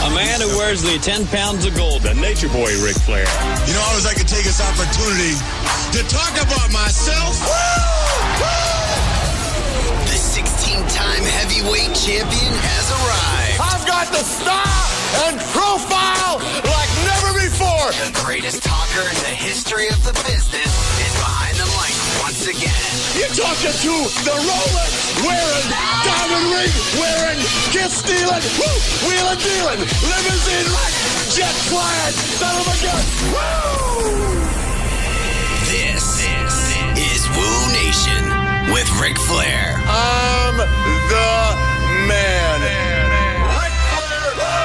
A man who wears the 10 pounds of gold. The Nature Boy, Ric Flair. You know, I always like to take this opportunity to talk about myself. Woo! The 16-time heavyweight champion has arrived. I've got the style and profile like never before. The greatest talker in the history of the business is behind the mic once again. You're talking to the Rolex wearing, diamond ring wearing, kiss stealing, wheeling dealing, limousine like, jet flying, son of a gun. Woo! This is Wooooo Nation with Ric Flair. I'm the man. Ric Flair.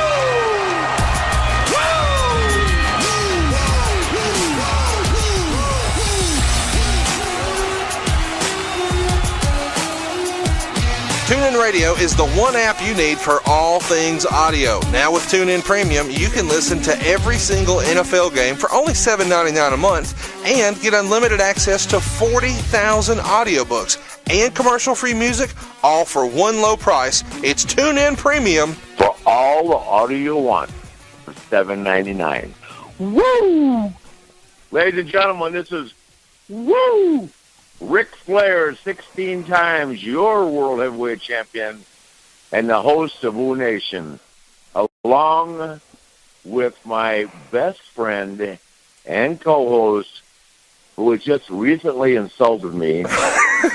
TuneIn Radio is the one app you need for all things audio. Now with TuneIn Premium, you can listen to every single NFL game for only $7.99 a month and get unlimited access to 40,000 audiobooks and commercial-free music, all for one low price. It's TuneIn Premium. For all the audio you want for $7.99. Woo! Ladies and gentlemen, this is Woo! Ric Flair, 16 times your World Heavyweight Champion, and the host of Wooooo Nation, along with my best friend and co-host, who has just recently insulted me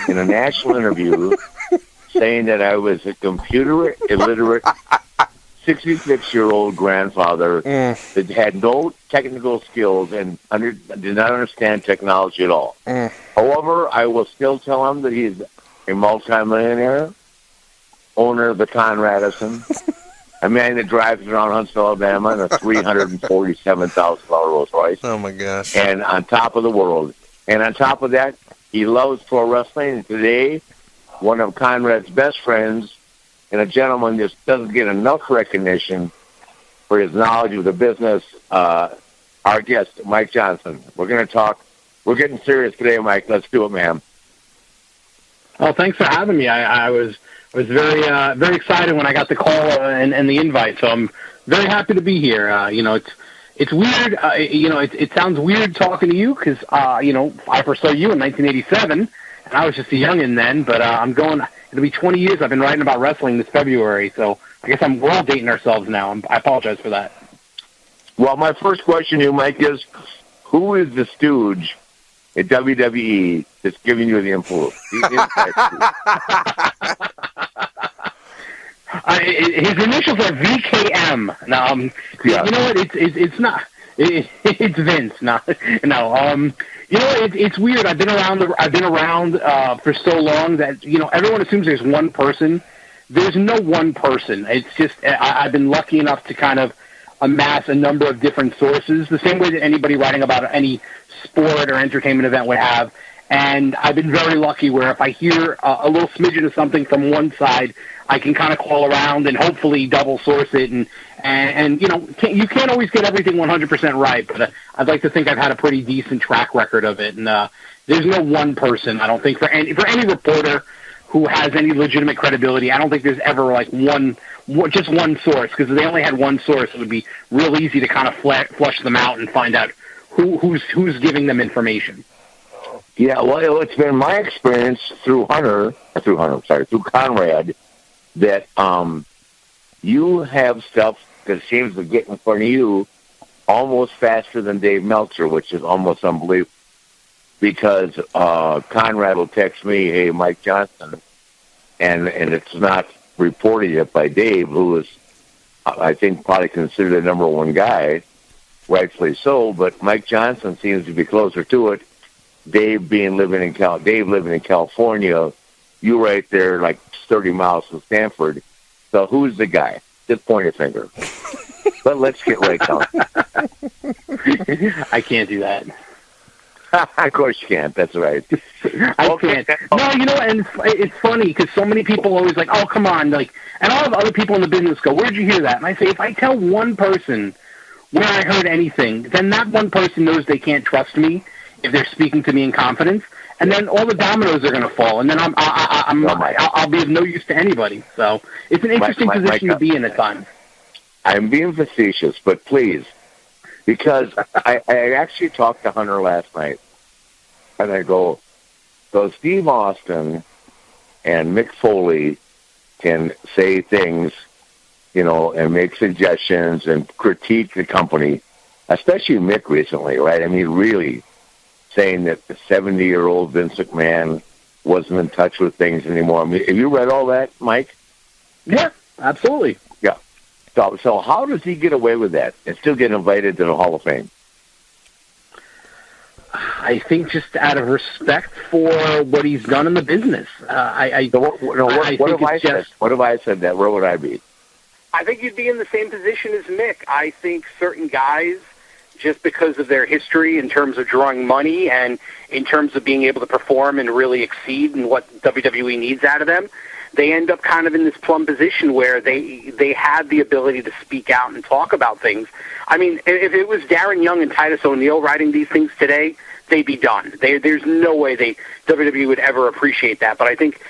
in a national interview, saying that I was a computer illiterate 66-year-old grandfather that had no technical skills and did not understand technology at all. However, I will still tell him that he's a multimillionaire, owner of the Conradison, a man that drives around Huntsville, Alabama in a $347,000 Rolls Royce. Oh, my gosh. And on top of the world. And on top of that, he loves pro wrestling. And today, one of Conrad's best friends, and a gentleman that doesn't get enough recognition for his knowledge of the business, our guest, Mike Johnson. We're going to talk. We're getting serious today, Mike. Let's do it, man. Well, thanks for having me. I was very very excited when I got the call and the invite, so I'm very happy to be here. It's weird. It sounds weird talking to you because, I first saw you in 1987, and I was just a youngin' then, but it'll be 20 years I've been writing about wrestling this February, so I guess we're all dating ourselves now. I apologize for that. Well, my first question to you, Mike, is who is the stooge at WWE that's giving you the influence? His initials are VKM. Now, You know what? It's not. It's Vince. No. It's weird. I've been around for so long that everyone assumes there's one person. There's no one person. It's just I've been lucky enough to kind of amass a number of different sources, the same way that anybody writing about any sport or entertainment event would have. And I've been very lucky where if I hear a little smidgen of something from one side, I can kind of call around and hopefully double source it. And you can't always get everything 100% right, but I'd like to think I've had a pretty decent track record of it. And there's no one person, I don't think, for any reporter who has any legitimate credibility. I don't think there's ever just one source, because if they only had one source, it would be real easy to kind of flush them out and find out who's giving them information. Yeah, well, it's been my experience through Conrad, that you have stuff that seems to get in front of you almost faster than Dave Meltzer, which is almost unbelievable. Because Conrad will text me, "Hey, Mike Johnson," and it's not reported yet by Dave, who is, I think, probably considered the number one guy, rightfully so. But Mike Johnson seems to be closer to it. Dave living in California, you right there, like 30 miles from Stanford. So who's the guy? Just point a finger. But let's get right down. I can't do that. Of course you can't. That's right. I can't. No, and it's funny because so many people are always like, "Oh, come on!" And all of the other people in the business go, "Where'd you hear that?" And I say, if I tell one person where I heard anything, then that one person knows they can't trust me if they're speaking to me in confidence, and then all the dominoes are going to fall, and then I'll be of no use to anybody. So it's an interesting position to be in at times. I'm being facetious, but please, because I actually talked to Hunter last night, and I go, so Steve Austin and Mick Foley can say things, and make suggestions and critique the company, especially Mick recently, right? I mean, really saying that the 70-year-old Vince McMahon wasn't in touch with things anymore. I mean, have you read all that, Mike? Yeah, absolutely. Yeah. So how does he get away with that and still get invited to the Hall of Fame? I think just out of respect for what he's done in the business. What have I said? What have I said that? Where would I be? I think you'd be in the same position as Mick. I think certain guys, just because of their history in terms of drawing money and in terms of being able to perform and really exceed in what WWE needs out of them, they end up kind of in this plum position where they have the ability to speak out and talk about things. I mean, if it was Darren Young and Titus O'Neil writing these things today, they'd be done. There's no way WWE would ever appreciate that. But I think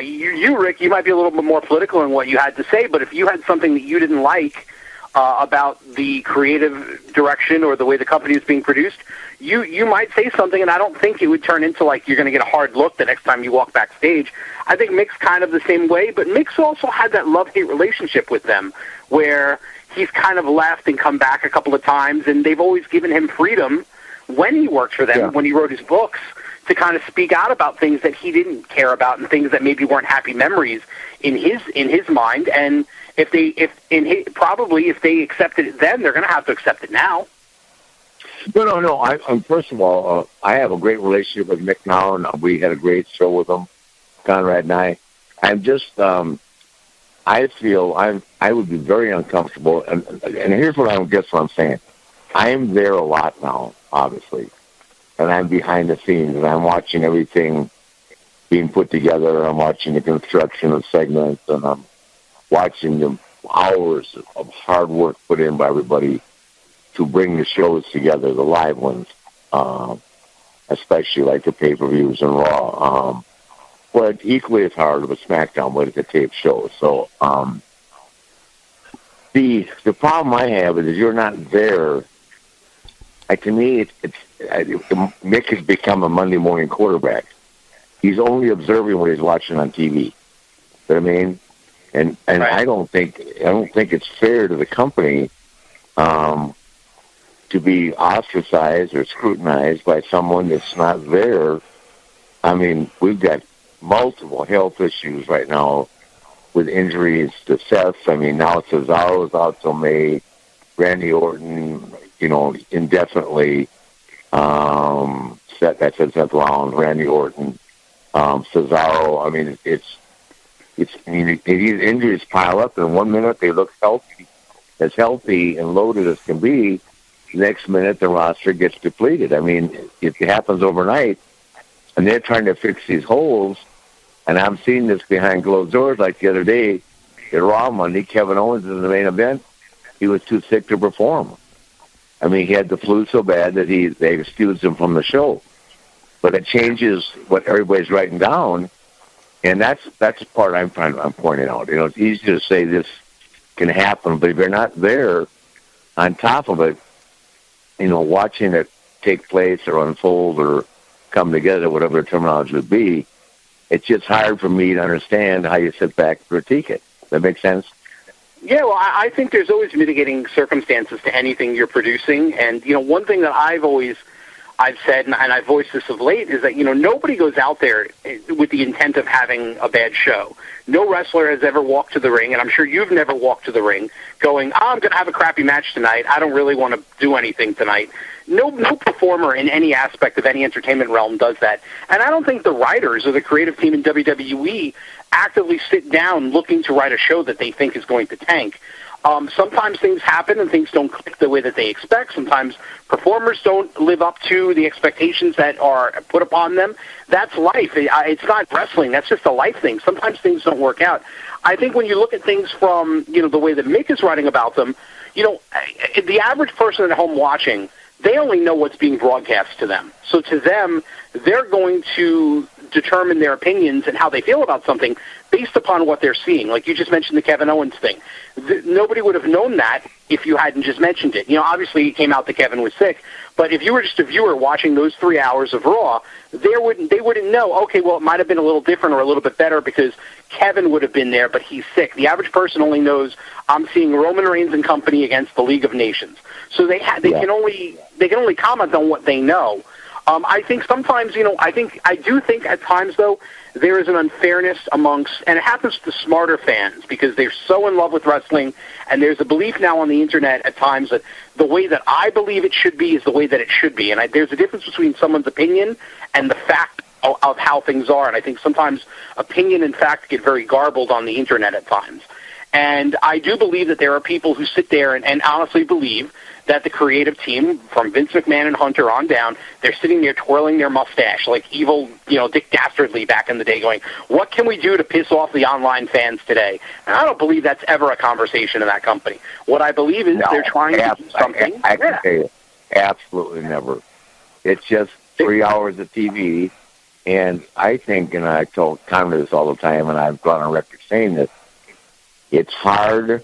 you, Rick, you might be a little bit more political in what you had to say, but if you had something that you didn't like about the creative direction or the way the company is being produced, you might say something, and I don't think it would turn into like you're going to get a hard look the next time you walk backstage. I think Mick's kind of the same way, but Mick's also had that love-hate relationship with them where he's kind of left and come back a couple of times, and they've always given him freedom when he worked for them, when he wrote his books, to kind of speak out about things that he didn't care about and things that maybe weren't happy memories in his mind. And if they accepted it then, they're going to have to accept it now. No. First of all, I have a great relationship with Mick now, and we had a great show with him, Conrad and I. I'm just, I feel I would be very uncomfortable, and here's what I'm saying. I'm there a lot now, obviously, and I'm behind the scenes, and I'm watching everything being put together. I'm watching the construction of segments, and I'm watching the hours of hard work put in by everybody to bring the shows together, the live ones, especially like the pay-per-views and Raw. But equally as hard of a SmackDown, but it's a tape show. So the problem I have is you're not there. To me, Mick has become a Monday morning quarterback. He's only observing what he's watching on TV. You know what I mean? And right. I don't think it's fair to the company to be ostracized or scrutinized by someone that's not there. I mean, we've got multiple health issues right now with injuries to Seth. I mean, now Cesaro's out till May. Randy Orton, indefinitely. Seth Rollins, Randy Orton, Cesaro. I mean, these injuries pile up, and 1 minute they look healthy and loaded as can be. Next minute, the roster gets depleted. I mean, it happens overnight, and they're trying to fix these holes. And I'm seeing this behind closed doors. Like the other day, at Raw Monday, Kevin Owens in the main event, he was too sick to perform. I mean, he had the flu so bad that they excused him from the show. But it changes what everybody's writing down, and that's the part I'm pointing out. It's easy to say this can happen, but if you're not there on top of it, watching it take place or unfold or come together, whatever the terminology would be, it's just hard for me to understand how you sit back and critique it. Does that make sense? Yeah, well, I think there's always mitigating circumstances to anything you're producing. And, one thing that I've said, and I've voiced this of late, is that, nobody goes out there with the intent of having a bad show. No wrestler has ever walked to the ring, and I'm sure you've never walked to the ring going, I'm going to have a crappy match tonight. I don't really want to do anything tonight. No performer in any aspect of any entertainment realm does that. And I don't think the writers or the creative team in WWE actively sit down looking to write a show that they think is going to tank. Sometimes things happen and things don't click the way that they expect. Sometimes performers don't live up to the expectations that are put upon them. That's life. It's not wrestling. That's just a life thing. Sometimes things don't work out. I think when you look at things from, the way that Mick is writing about them, the average person at home watching, they only know what's being broadcast to them. So to them, they're going to determine their opinions and how they feel about something based upon what they're seeing. Like you just mentioned the Kevin Owens thing. Nobody would have known that if you hadn't just mentioned it. Obviously it came out that Kevin was sick, but if you were just a viewer watching those 3 hours of Raw, they wouldn't know, okay, well, it might have been a little different or a little bit better because Kevin would have been there, but he's sick. The average person only knows I'm seeing Roman Reigns and company against the League of Nations. So they can only comment on what they know. I think sometimes, I do think at times, though, there is an unfairness amongst, and it happens to smarter fans because they're so in love with wrestling, and there's a belief now on the Internet at times that the way that I believe it should be is the way that it should be. And there's a difference between someone's opinion and the fact of how things are. And I think sometimes opinion and fact get very garbled on the Internet at times. And I do believe that there are people who sit there and honestly believe that the creative team, from Vince McMahon and Hunter on down, they're sitting there twirling their mustache like evil, Dick Dastardly back in the day going, what can we do to piss off the online fans today? And I don't believe that's ever a conversation in that company. What I believe is they're trying to do something. I can tell you, absolutely never. It's just 3 hours of TV, and I think, and I told Conrad this all the time, and I've gone on record saying this, it's hard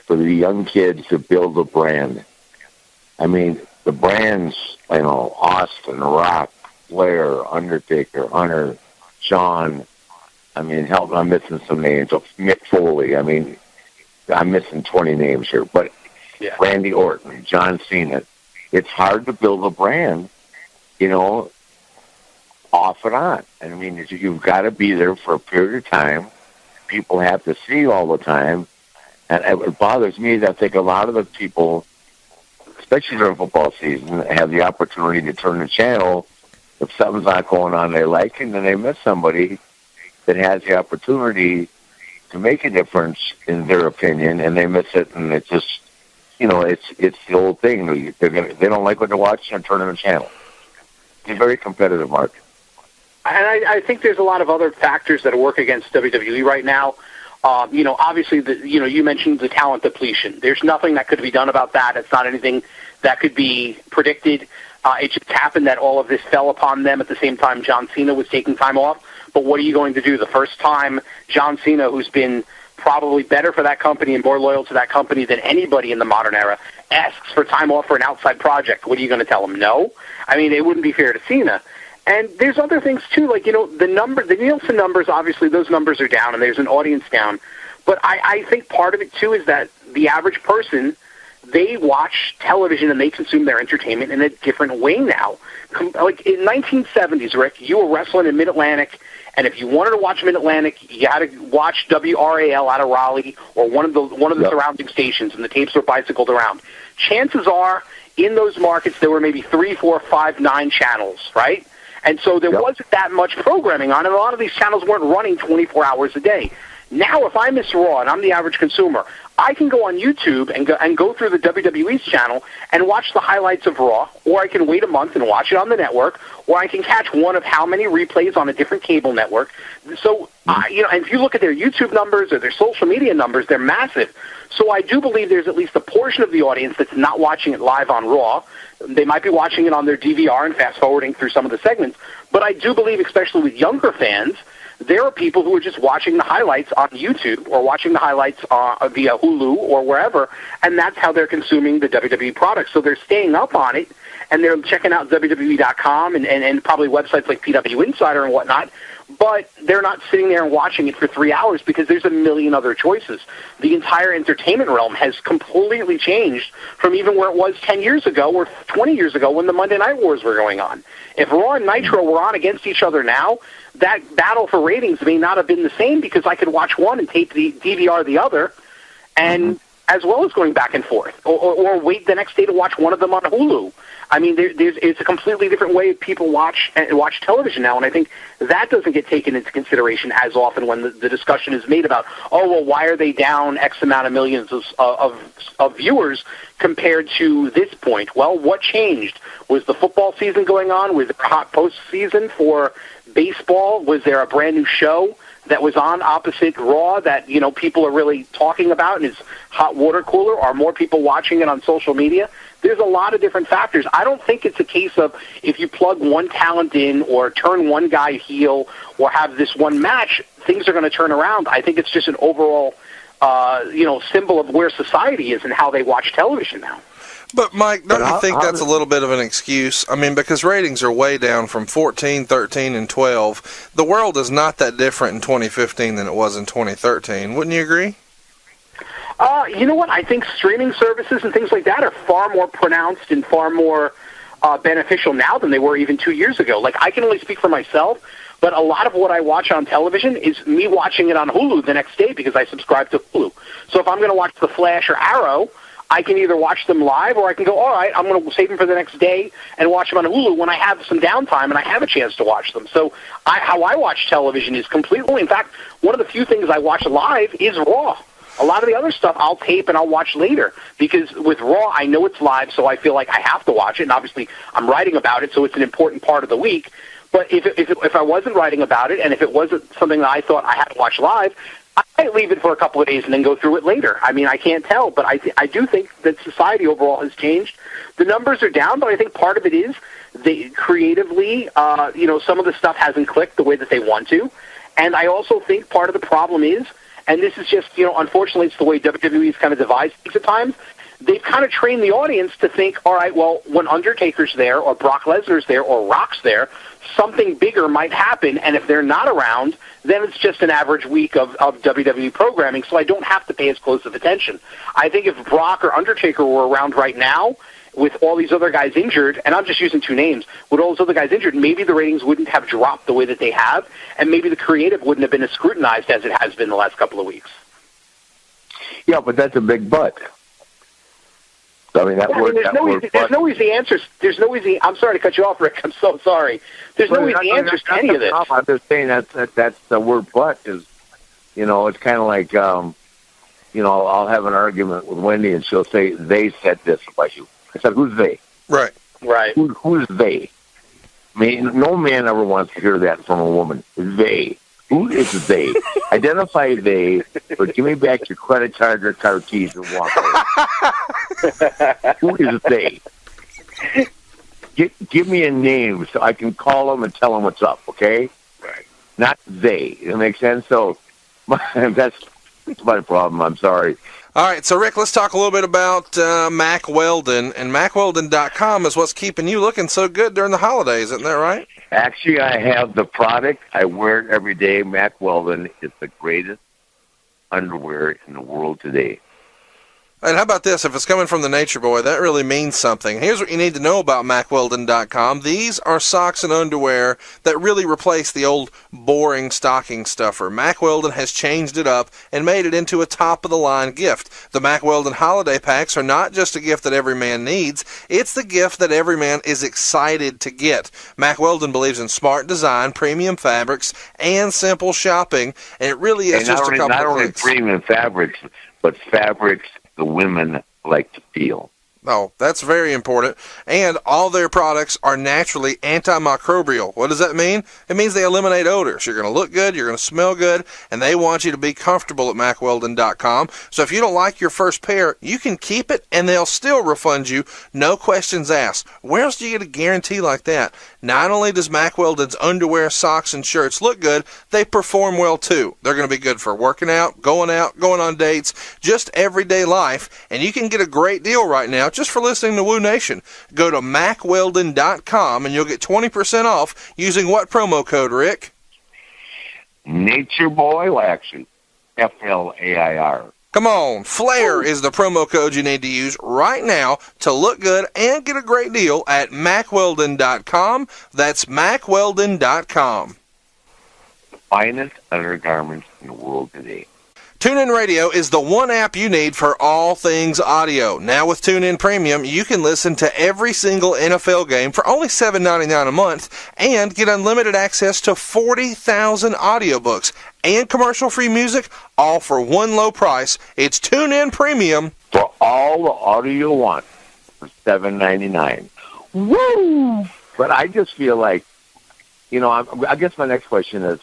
for the young kids to build a brand. I mean, the brands, Austin, Rock, Flair, Undertaker, Hunter, Shawn. I mean, help, I'm missing some names. Mick Foley. I mean, I'm missing 20 names here. But Randy Orton, John Cena. It's hard to build a brand, off and on. And I mean, you've got to be there for a period of time. People have to see you all the time. And it bothers me that I think a lot of the people, especially during football season, have the opportunity to turn the channel. If something's not going on they like, and then they miss somebody that has the opportunity to make a difference in their opinion, and they miss it, and it's just, it's the old thing. They don't like what they're watching and turning the channel. It's a very competitive market. And I think there's a lot of other factors that work against WWE right now. Obviously, you mentioned the talent depletion. There's nothing that could be done about that. It's not anything that could be predicted. It just happened that all of this fell upon them at the same time John Cena was taking time off. But what are you going to do? The first time John Cena, who's been probably better for that company and more loyal to that company than anybody in the modern era, asks for time off for an outside project, what are you going to tell him? No? I mean, it wouldn't be fair to Cena. And there's other things, too, like, the Nielsen numbers, obviously, those numbers are down, and there's an audience down. But I think part of it, too, is that the average person, they watch television and they consume their entertainment in a different way now. Like, in 1970s, Rick, you were wrestling in Mid-Atlantic, and if you wanted to watch Mid-Atlantic, you had to watch WRAL out of Raleigh or one of the surrounding stations, and the tapes were bicycled around. Chances are, in those markets, there were maybe 3, 4, 5, 9 channels, right? And so there wasn't that much programming on it. A lot of these channels weren't running 24 hours a day. Now, if I miss Raw and I'm the average consumer, I can go on YouTube and go through the WWE's channel and watch the highlights of Raw, or I can wait a month and watch it on the network, or I can catch one of how many replays on a different cable network. So, and if you look at their YouTube numbers or their social media numbers, they're massive. So I do believe there's at least a portion of the audience that's not watching it live on Raw. They might be watching it on their DVR and fast-forwarding through some of the segments. But I do believe, especially with younger fans, there are people who are just watching the highlights on YouTube or watching the highlights via Hulu or wherever, and that's how they're consuming the WWE product. So they're staying up on it, and they're checking out WWE.com and probably websites like PWInsider and whatnot, but they're not sitting there and watching it for 3 hours because there's a million other choices. The entire entertainment realm has completely changed from even where it was 10 years ago or 20 years ago when the Monday Night Wars were going on. If Raw and Nitro were on against each other now, that battle for ratings may not have been the same because I could watch one and tape the DVR the other, and as well as going back and forth, or wait the next day to watch one of them on Hulu. I mean, it's a completely different way people watch television now, and I think that doesn't get taken into consideration as often when the discussion is made about, why are they down X amount of millions of viewers compared to this point? Well, what changed? Was the football season going on? Was there a hot postseason for baseball? Was there a brand new show that was on opposite Raw that, people are really talking about and is hot water cooler? Are more people watching it on social media? There's a lot of different factors. I don't think it's a case of if you plug one talent in or turn one guy heel or have this one match, things are going to turn around. I think it's just an overall, symbol of where society is and how they watch television now. But, Mike, don't you think that's a little bit of an excuse? I mean, because ratings are way down from 14, 13, and 12. The world is not that different in 2015 than it was in 2013. Wouldn't you agree? You know what? I think streaming services and things like that are far more pronounced and far more beneficial now than they were even 2 years ago. Like, I can only speak for myself, but a lot of what I watch on television is me watching it on Hulu the next day because I subscribe to Hulu. So if I'm going to watch The Flash or Arrow, I can either watch them live or I can go, all right, I'm going to save them for the next day and watch them on Hulu when I have some downtime and I have a chance to watch them. So how I watch television is completely, in fact, one of the few things I watch live is Raw. A lot of the other stuff I'll tape and I'll watch later because with Raw, I know it's live, so I feel like I have to watch it. And obviously, I'm writing about it, so it's an important part of the week. But if I wasn't writing about it and if it wasn't something that I thought I had to watch live, I might leave it for a couple of days and then go through it later. I mean, I can't tell, but I do think that society overall has changed. The numbers are down, but I think part of it is they creatively, some of the stuff hasn't clicked the way that they want to. And I also think part of the problem is, and this is just, unfortunately, it's the way WWE's kind of devised things at times, they've kind of trained the audience to think, all right, well, when Undertaker's there or Brock Lesnar's there or Rock's there, something bigger might happen, and if they're not around, then it's just an average week of WWE programming, so I don't have to pay as close of attention. I think if Brock or Undertaker were around right now, with all these other guys injured, and I'm just using two names, with all those other guys injured, maybe the ratings wouldn't have dropped the way that they have, and maybe the creative wouldn't have been as scrutinized as it has been the last couple of weeks. Yeah, but that's a big but. I mean, there's no easy answers. There's no easy. I'm sorry to cut you off, Rick. I'm so sorry. There's no easy answers to any of this. I'm just saying that's the word "but" is. It's kind of like I'll have an argument with Wendy, and she'll say they said this about you. I said, who's they? Right. Who's they? I mean, no man ever wants to hear that from a woman. They. Who is they? Identify they, but give me back your credit card or car keys and walk away. Who is they? Give me a name so I can call them and tell them what's up, okay? Right. Not they. Does that make sense? So that's my problem. I'm sorry. All right, so Rick, let's talk a little bit about Mack Weldon. And MackWeldon.com is what's keeping you looking so good during the holidays, isn't that right? Actually, I have the product. I wear it every day. Mack Weldon is the greatest underwear in the world today. And how about this? If it's coming from the Nature Boy, that really means something. Here's what you need to know about MackWeldon.com. These are socks and underwear that really replace the old boring stocking stuffer. Mack Weldon has changed it up and made it into a top-of-the-line gift. The Mack Weldon holiday packs are not just a gift that every man needs. It's the gift that every man is excited to get. Mack Weldon believes in smart design, premium fabrics, and simple shopping. And it really is just a couple of clicks. Not only premium fabrics, but fabrics the women like to feel. Oh, that's very important. And all their products are naturally antimicrobial. What does that mean? It means they eliminate odors. You're going to look good, you're going to smell good, and they want you to be comfortable at MackWeldon.com. So if you don't like your first pair, you can keep it, and they'll still refund you, no questions asked. Where else do you get a guarantee like that? Not only does Mack Weldon's underwear, socks, and shirts look good, they perform well too. They're going to be good for working out, going on dates, just everyday life, and you can get a great deal right now just for listening to Woo Nation. Go to MackWeldon.com and you'll get 20% off using what promo code, Rick? Nature Boy, well, actually, F-L-A-I-R. Come on, Flair is the promo code you need to use right now to look good and get a great deal at MackWeldon.com. That's MackWeldon.com. The finest undergarments in the world today. TuneIn Radio is the one app you need for all things audio. Now with TuneIn Premium, you can listen to every single NFL game for only $7.99 a month and get unlimited access to 40,000 audiobooks and commercial-free music, all for one low price. It's TuneIn Premium. For all the audio you want for $7.99. Woo! But I just feel like, I guess my next question is,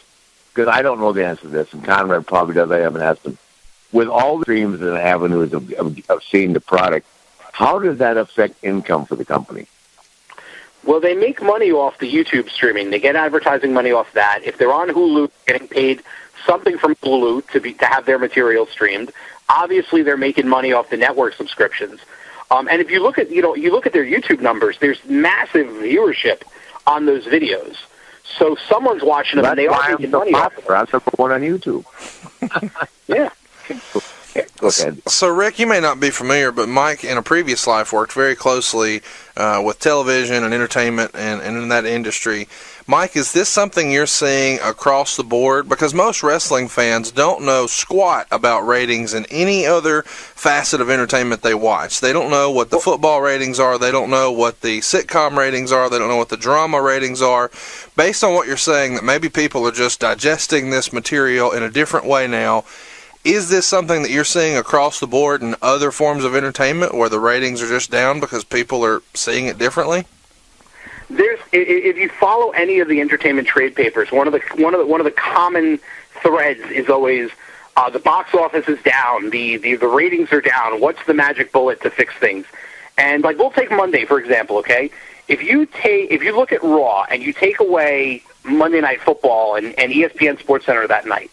because I don't know the answer to this, and Conrad probably does. I haven't asked him. With all the streams and avenues of seeing the product, how does that affect income for the company? Well, they make money off the YouTube streaming. They get advertising money off that. If they're on Hulu, getting paid something from Hulu to have their material streamed. Obviously, they're making money off the network subscriptions. And if you look at their YouTube numbers, there's massive viewership on those videos. So someone's watching them, and they are making money off of them. That's number one on YouTube. Yeah. So, Rick, you may not be familiar, but Mike, in a previous life, worked very closely with television and entertainment and in that industry. Mike, is this something you're seeing across the board? Because most wrestling fans don't know squat about ratings in any other facet of entertainment they watch. They don't know what the football ratings are. They don't know what the sitcom ratings are. They don't know what the drama ratings are. Based on what you're saying, that maybe people are just digesting this material in a different way now. Is this something that you're seeing across the board in other forms of entertainment where the ratings are just down because people are seeing it differently? If you follow any of the entertainment trade papers, one of the common threads is always the box office is down, the ratings are down. What's the magic bullet to fix things? And like we'll take Monday for example, okay? If you look at Raw and you take away Monday Night Football and ESPN SportsCenter that night,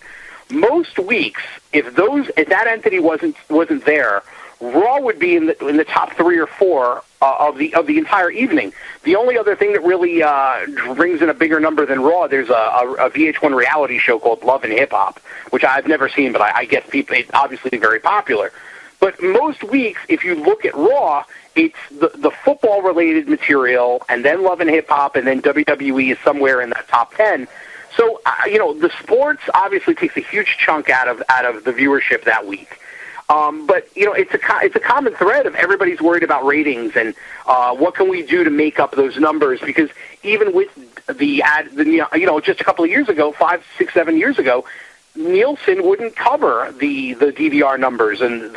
most weeks, if that entity wasn't there, Raw would be in the top 3 or 4 of the entire evening. The only other thing that really brings in a bigger number than Raw, there's a VH1 reality show called Love and Hip Hop, which I've never seen, but I guess it's obviously very popular. But most weeks, if you look at Raw, it's the football-related material, and then Love and Hip Hop, and then WWE is somewhere in that top 10. So, the sports obviously takes a huge chunk out of the viewership that week. But it's a common thread of everybody's worried about ratings and what can we do to make up those numbers, because even with just a couple of years ago, 5, 6, 7 years ago, Nielsen wouldn't cover the DVR numbers, and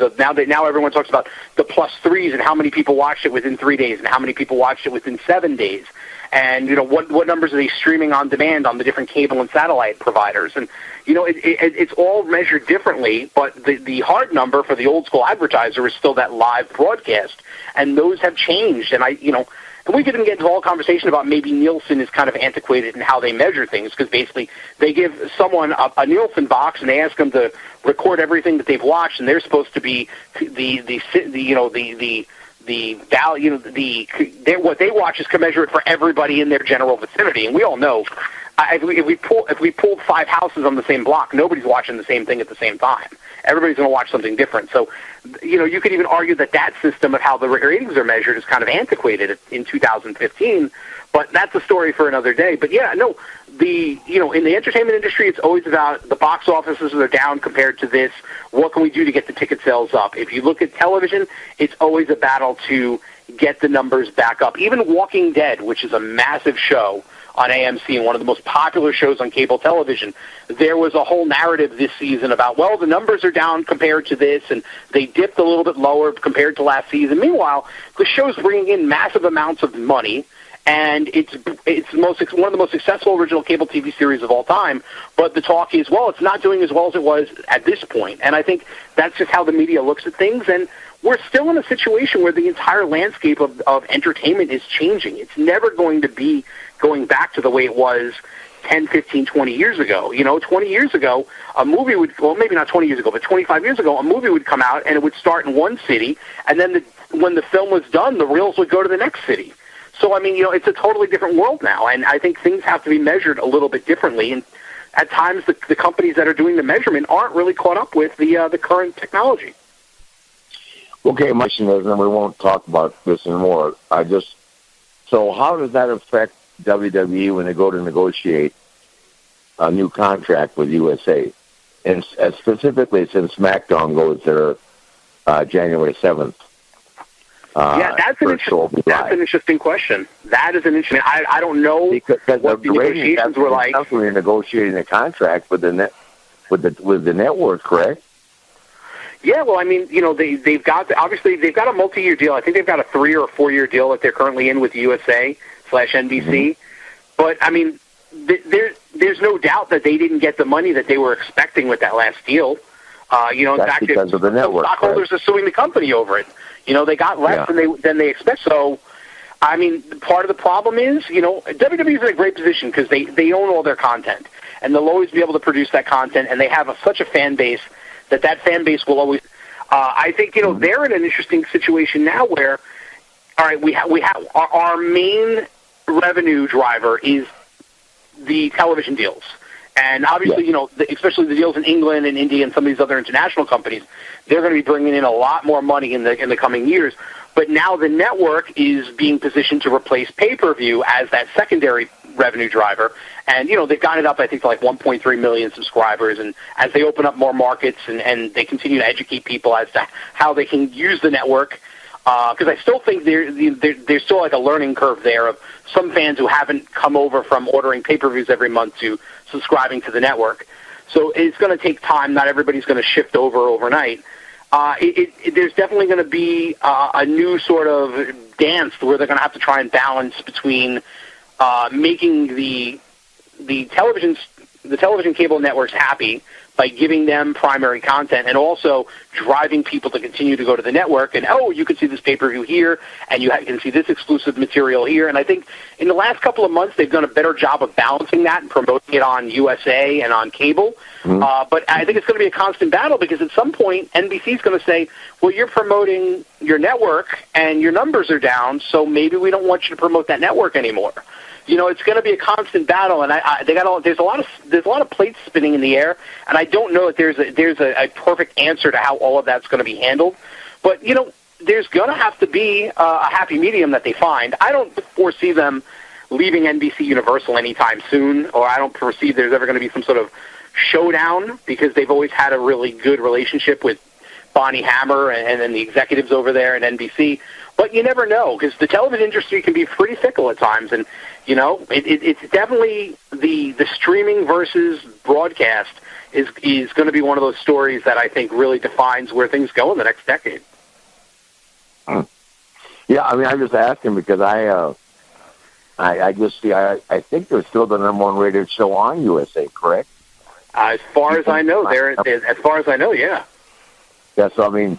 now everyone talks about the +3s and how many people watched it within 3 days and how many people watched it within 7 days. And, what numbers are they streaming on demand on the different cable and satellite providers? And, it's all measured differently, but the hard number for the old school advertiser is still that live broadcast. And those have changed. And and we could even get into a whole conversation about maybe Nielsen is kind of antiquated in how they measure things, because basically they give someone a Nielsen box and they ask them to record everything that they've watched, and they're supposed to be what they watch is commensurate for everybody in their general vicinity. And we all know if we pulled 5 houses on the same block, nobody's watching the same thing at the same time. Everybody's going to watch something different. So, you could even argue that system of how the ratings are measured is kind of antiquated in 2015. But that's a story for another day. But yeah, no, in the entertainment industry, it's always about the box offices are down compared to this. What can we do to get the ticket sales up? If you look at television, it's always a battle to get the numbers back up. Even Walking Dead, which is a massive show on AMC and one of the most popular shows on cable television, there was a whole narrative this season about, well, the numbers are down compared to this, and they dipped a little bit lower compared to last season. Meanwhile, the show's bringing in massive amounts of money, and it's one of the most successful original cable TV series of all time. But the talk is, well, it's not doing as well as it was at this point. And I think that's just how the media looks at things. And we're still in a situation where the entire landscape of entertainment is changing. It's never going to be going back to the way it was 10, 15, 20 years ago. 20 years ago, a movie would, well, maybe not 20 years ago, but 25 years ago, a movie would come out and it would start in one city, and then when the film was done, the reels would go to the next city. So, it's a totally different world now, and I think things have to be measured a little bit differently, and at times the companies that are doing the measurement aren't really caught up with the current technology. Okay, my question is, and we won't talk about this anymore, so how does that affect WWE when they go to negotiate a new contract with USA? And specifically since SmackDown goes there January 7th. That's an interesting question. That is an interesting. I don't know because what the negotiations were like. We're negotiating a contract with the network, correct? Yeah, well, they've got a multi-year deal. I think they've got a 3 or 4 year deal that they're currently in with USA/NBC. Mm-hmm. But there's no doubt that they didn't get the money that they were expecting with that last deal. In That's fact, because of the network, stockholders are suing the company over it. They got less than they expect. So, I mean, part of the problem is, WWE is in a great position because they own all their content, and they'll always be able to produce that content, and they have such a fan base that fan base will always. I think they're in an interesting situation now where, all right, we have our main revenue driver is the television deals. And obviously, especially the deals in England and India and some of these other international companies, they're going to be bringing in a lot more money in the coming years. But now the network is being positioned to replace pay-per-view as that secondary revenue driver. And, they've gotten it up, I think, to like 1.3 million subscribers. And as they open up more markets and they continue to educate people as to how they can use the network, because I still think there's still like a learning curve there of some fans who haven't come over from ordering pay-per-views every month to subscribing to the network. So it's going to take time. Not everybody's going to shift over overnight. There's definitely going to be a new sort of dance where they're going to have to try and balance between making the television cable networks happy by giving them primary content and also driving people to continue to go to the network and, you can see this pay-per-view here and you can see this exclusive material here. And I think in the last couple of months they've done a better job of balancing that and promoting it on USA and on cable. But I think it's going to be a constant battle because at some point NBC is going to say, well, you're promoting your network and your numbers are down, so maybe we don't want you to promote that network anymore. It's going to be a constant battle, and there's a lot of plates spinning in the air, and I don't know that there's a perfect answer to how all of that's going to be handled. But there's going to have to be a happy medium that they find. I don't foresee them leaving NBC Universal anytime soon, or I don't foresee there's ever going to be some sort of showdown because they've always had a really good relationship with Bonnie Hammer and then the executives over there at NBC. But you never know because the television industry can be pretty fickle at times, and it's definitely the streaming versus broadcast is going to be one of those stories that I think really defines where things go in the next decade. Yeah, I mean, I'm just asking because I just see I think they're still the number one rated show on USA, correct? As far as I know, yeah. Yeah, so I mean,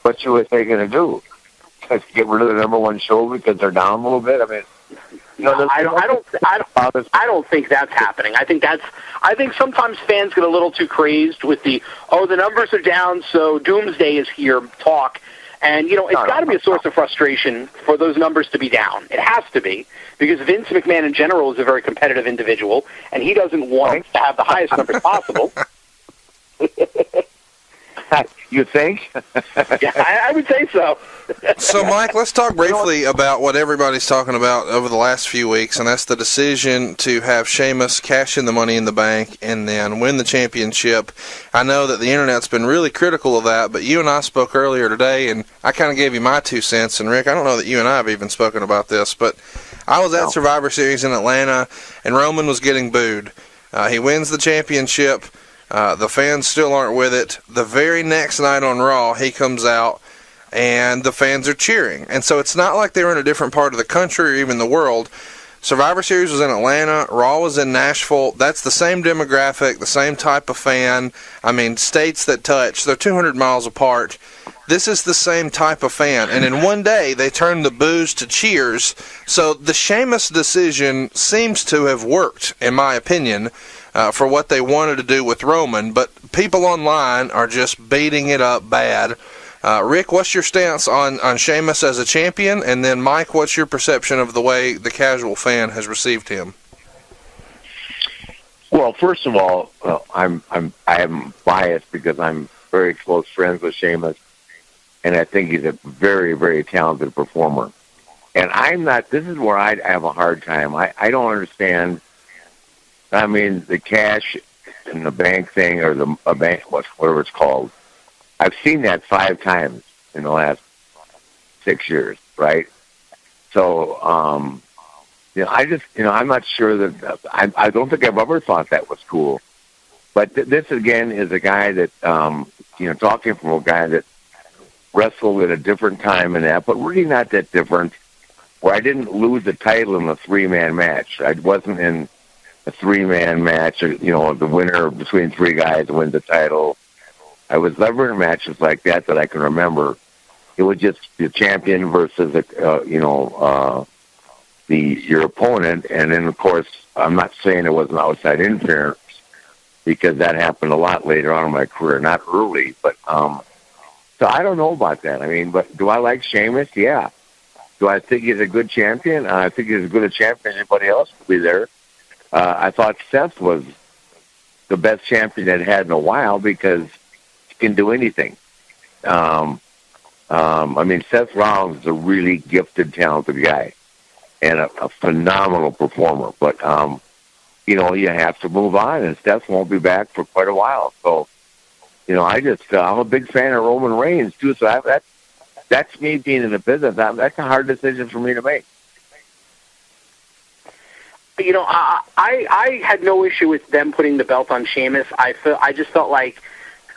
what's USA going to do? Just get rid of the number one show because they're down a little bit? I mean, I don't think that's happening. I think sometimes fans get a little too crazed with the numbers are down, so doomsday is here talk. And, it's got to be a source of frustration for those numbers to be down. It has to be, because Vince McMahon in general is a very competitive individual, and he doesn't want to have the highest numbers possible. You think? Yeah, I would say so. So, Mike, let's talk briefly about what everybody's talking about over the last few weeks, and that's the decision to have Sheamus cash in the Money in the Bank and then win the championship. I know that the Internet's been really critical of that, but you and I spoke earlier today, and I kind of gave you my 2 cents. And, Rick, I don't know that you and I have even spoken about this, but I was at Survivor Series in Atlanta, and Roman was getting booed. He wins the championship. The fans still aren't with it. The very next night on Raw, he comes out, and the fans are cheering. And so it's not like they were in a different part of the country or even the world. Survivor Series was in Atlanta. Raw was in Nashville. That's the same demographic, the same type of fan. I mean, states that touch. They're 200 miles apart. This is the same type of fan. And in one day, they turned the boos to cheers. So the Sheamus decision seems to have worked, in my opinion, for what they wanted to do with Roman, but people online are just beating it up bad. Rick, what's your stance on Sheamus as a champion? And then, Mike, what's your perception of the way the casual fan has received him? Well, first of all, I am biased because I'm very close friends with Sheamus, and I think he's a very, very talented performer. And I'm not. This is where I have a hard time. I don't understand. I mean, the cash in the bank thing, or a bank, whatever it's called. I've seen that 5 times in the last 6 years, right? So, I'm not sure that I don't think I've ever thought that was cool. But this again is a guy that, talking from a guy that wrestled at a different time and that, but really not that different. where I didn't lose the title in a 3-man match. I wasn't in a 3-man match, or, the winner between 3 guys wins the title. I was never in matches like that I can remember. It was just the champion versus, your opponent. And then, of course, I'm not saying it wasn't outside interference, because that happened a lot later on in my career, not early. But so I don't know about that. I mean, but do I like Sheamus? Yeah. Do I think he's a good champion? I think he's as good a champion as anybody else could be there. I thought Seth was the best champion that had in a while, because he can do anything. Seth Rollins is a really gifted, talented guy and a phenomenal performer. But, you have to move on, and Seth won't be back for quite a while. So, I'm a big fan of Roman Reigns, too. So that's me being in the business. That's a hard decision for me to make. I had no issue with them putting the belt on Sheamus. I just felt like,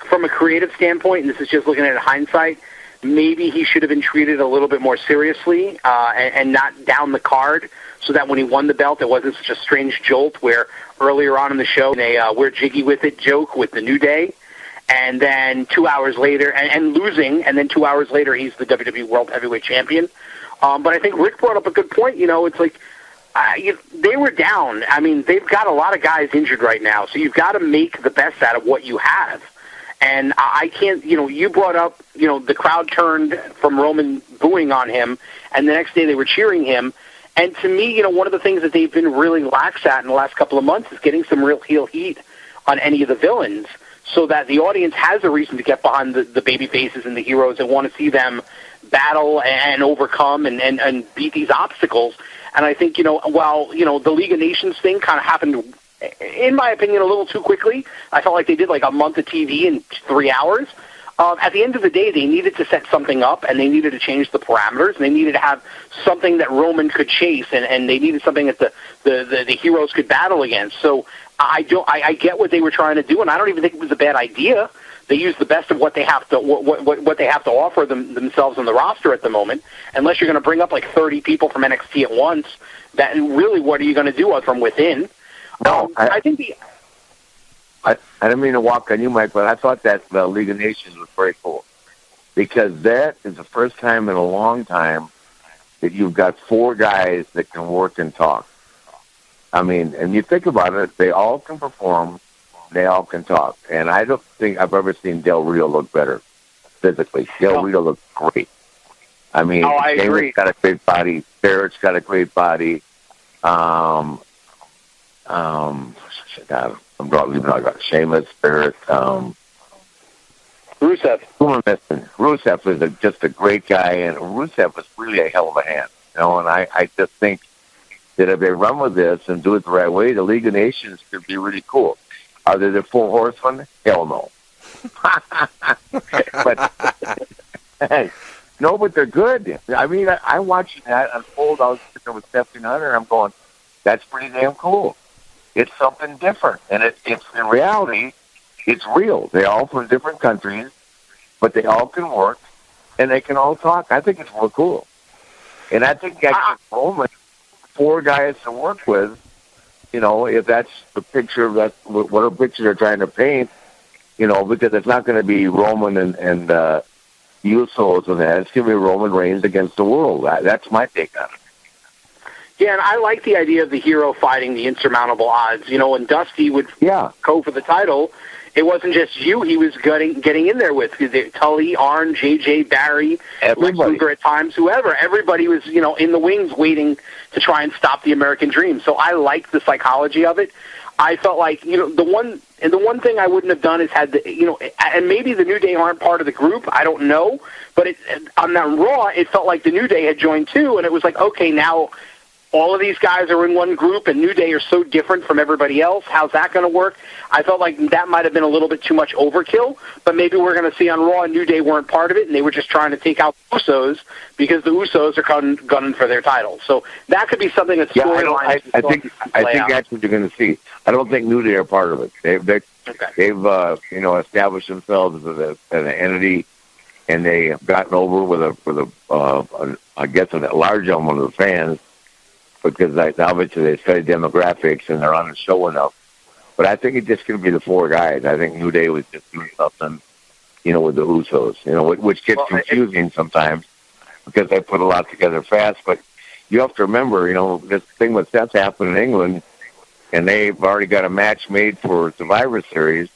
from a creative standpoint, and this is just looking at it in hindsight, maybe he should have been treated a little bit more seriously and not down the card, so that when he won the belt, it wasn't such a strange jolt where earlier on in the show, they we're jiggy with it joke with the New Day, and then 2 hours later, and losing, and then 2 hours later, he's the WWE World Heavyweight Champion. But I think Rick brought up a good point. It's like, they were down. I mean, they've got a lot of guys injured right now, so you've got to make the best out of what you have. And I can't, you brought up, the crowd turned from Roman booing on him, and the next day they were cheering him. And to me, one of the things that they've been really lax at in the last couple of months is getting some real heel heat on any of the villains, so that the audience has a reason to get behind the baby faces and the heroes and want to see them battle and overcome and beat these obstacles. And I think, while, the League of Nations thing kind of happened, in my opinion, a little too quickly. I felt like they did like a month of TV in 3 hours. At the end of the day, they needed to set something up, and they needed to change the parameters, and they needed to have something that Roman could chase, and they needed something that the heroes could battle against. So I get what they were trying to do, and I don't even think it was a bad idea. They use the best of what they have to what they have to offer themselves on the roster at the moment. Unless you're going to bring up like 30 people from NXT at once, that really, what are you going to do from within? No, I think I didn't mean to walk on you, Mike, but I thought that the League of Nations was very cool, because that is the first time in a long time that you've got 4 guys that can work and talk. I mean, and you think about it, they all can perform, they all can talk. And I don't think I've ever seen Del Rio look better physically. Del Rio looked great. I mean, David's got a great body, Barrett's got a great body. I'm probably talking about Sheamus, Barrett, Rusev. Who am I missing? Rusev is just a great guy, and Rusev is really a hell of a hand. And I just think that if they run with this and do it the right way, the League of Nations could be really cool. Are they the 4 horsemen? Hell no. But they're good. I mean, I watched that unfold. I was sitting there with Stephanie Hunter, and I'm going, that's pretty damn cool. It's something different. And it's in reality, it's real. They're all from different countries, but they all can work, and they can all talk. I think it's real cool. And I think that gives Roman 4 guys to work with, if that's the picture, that's whatever picture they're trying to paint, because it's not going to be Roman and Usos and that. It's going to be Roman Reigns against the world. That's my take on it. Yeah, and I like the idea of the hero fighting the insurmountable odds. When Dusty would go for the title, it wasn't just you he was getting in there with. Tully, Arn, JJ, Barry, Lex Luger at times, whoever. Everybody was, in the wings waiting to try and stop the American dream. So I like the psychology of it. I felt like, the one thing I wouldn't have done is had and maybe the New Day aren't part of the group, I don't know, but on that Raw, it felt like the New Day had joined too, and it was like, okay, now all of these guys are in one group, and New Day are so different from everybody else. How's that going to work? I felt like that might have been a little bit too much overkill, but maybe we're going to see on Raw New Day weren't part of it, and they were just trying to take out the Usos because the Usos are gunning for their titles. So that could be something that's storyline. I think that's what you're going to see. I don't think New Day are part of it. They've established themselves as an entity, and they have gotten over with I guess a large element of the fans, because obviously they study demographics and they're on the show enough. But I think it's just going to be the four guys. I think New Day was just doing something, with the Usos, which gets confusing sometimes because they put a lot together fast. But you have to remember, this thing with Seth happened in England, and they've already got a match made for Survivor Series,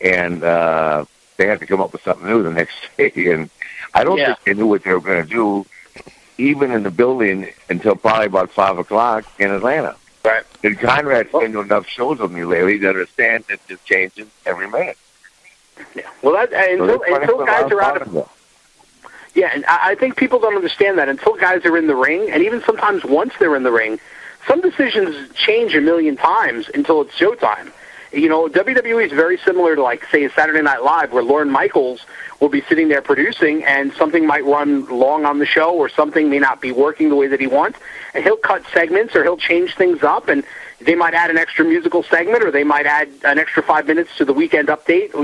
and they had to come up with something new the next day. And I don't think they knew what they were going to do, even in the building, until probably about 5 o'clock in Atlanta. Right. And Conrad's been to enough shows with me lately to understand that it's changing every minute. Yeah. Well, until guys are out of it. Yeah, and I think people don't understand that until guys are in the ring, and even sometimes once they're in the ring, some decisions change a million times until it's showtime. WWE is very similar to, like, say, a Saturday Night Live, where Lorne Michaels will be sitting there producing, and something might run long on the show, or something may not be working the way that he wants, and he'll cut segments, or he'll change things up, and they might add an extra musical segment, or they might add an extra 5 minutes to the weekend update.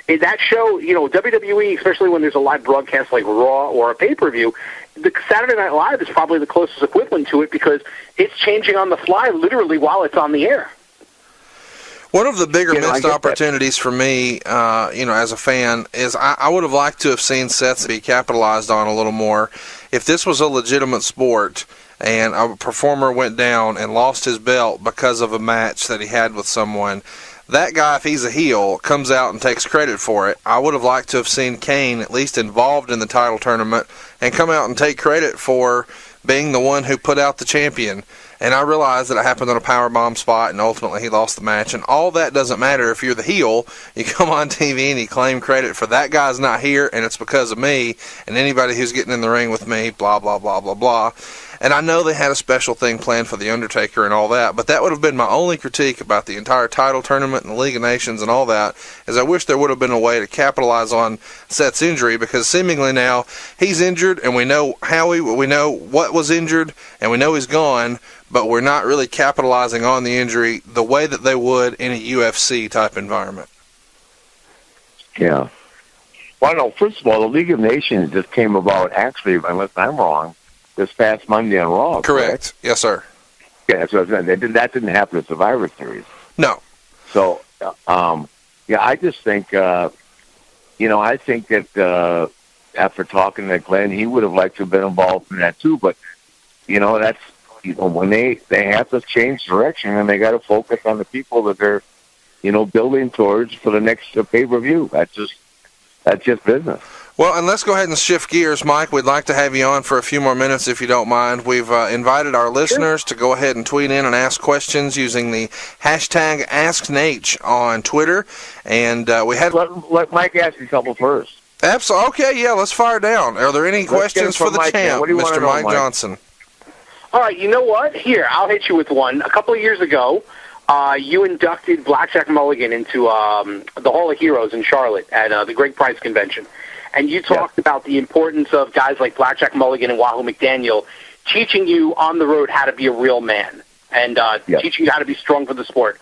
In that show, WWE, especially when there's a live broadcast like Raw or a pay-per-view, the Saturday Night Live is probably the closest equivalent to it, because it's changing on the fly literally while it's on the air. One of the bigger missed opportunities for me, as a fan, is I would have liked to have seen Seth be capitalized on a little more. If this was a legitimate sport and a performer went down and lost his belt because of a match that he had with someone, that guy, if he's a heel, comes out and takes credit for it. I would have liked to have seen Kane at least involved in the title tournament and come out and take credit for being the one who put out the champion. And I realize that it happened on a powerbomb spot, and ultimately he lost the match. And all that doesn't matter if you're the heel. You come on TV and you claim credit for that guy's not here, and it's because of me, and anybody who's getting in the ring with me, blah, blah, blah, blah, blah. And I know they had a special thing planned for The Undertaker and all that, but that would have been my only critique about the entire title tournament and the League of Nations and all that, is I wish there would have been a way to capitalize on Seth's injury, because seemingly now he's injured, and we know we know what was injured, and we know he's gone, but we're not really capitalizing on the injury the way that they would in a UFC-type environment. Yeah. Well, no, first of all, the League of Nations just came about, actually, unless I'm wrong, this past Monday on Raw. Correct. Yes, sir. Yeah, that's what I was saying. That didn't happen at Survivor Series. No. So, I just think, I think that after talking to Glenn, he would have liked to have been involved in that too. But, that's, when they have to change direction, and they got to focus on the people that they're, building towards for the next pay-per-view. That's just business. Well, and let's go ahead and shift gears, Mike. We'd like to have you on for a few more minutes, if you don't mind. We've invited our listeners to go ahead and tweet in and ask questions using the hashtag AskNaitch on Twitter. And we had... Let Mike ask a couple first. Absolutely. Okay, yeah, let's fire down. Are there any questions for the champ, Mr. Mike Johnson? All right, you know what? Here, I'll hit you with one. A couple of years ago, you inducted Blackjack Mulligan into the Hall of Heroes in Charlotte at the Greg Price Convention. And you talked about the importance of guys like Blackjack Mulligan and Wahoo McDaniel teaching you on the road how to be a real man and teaching you how to be strong for the sport.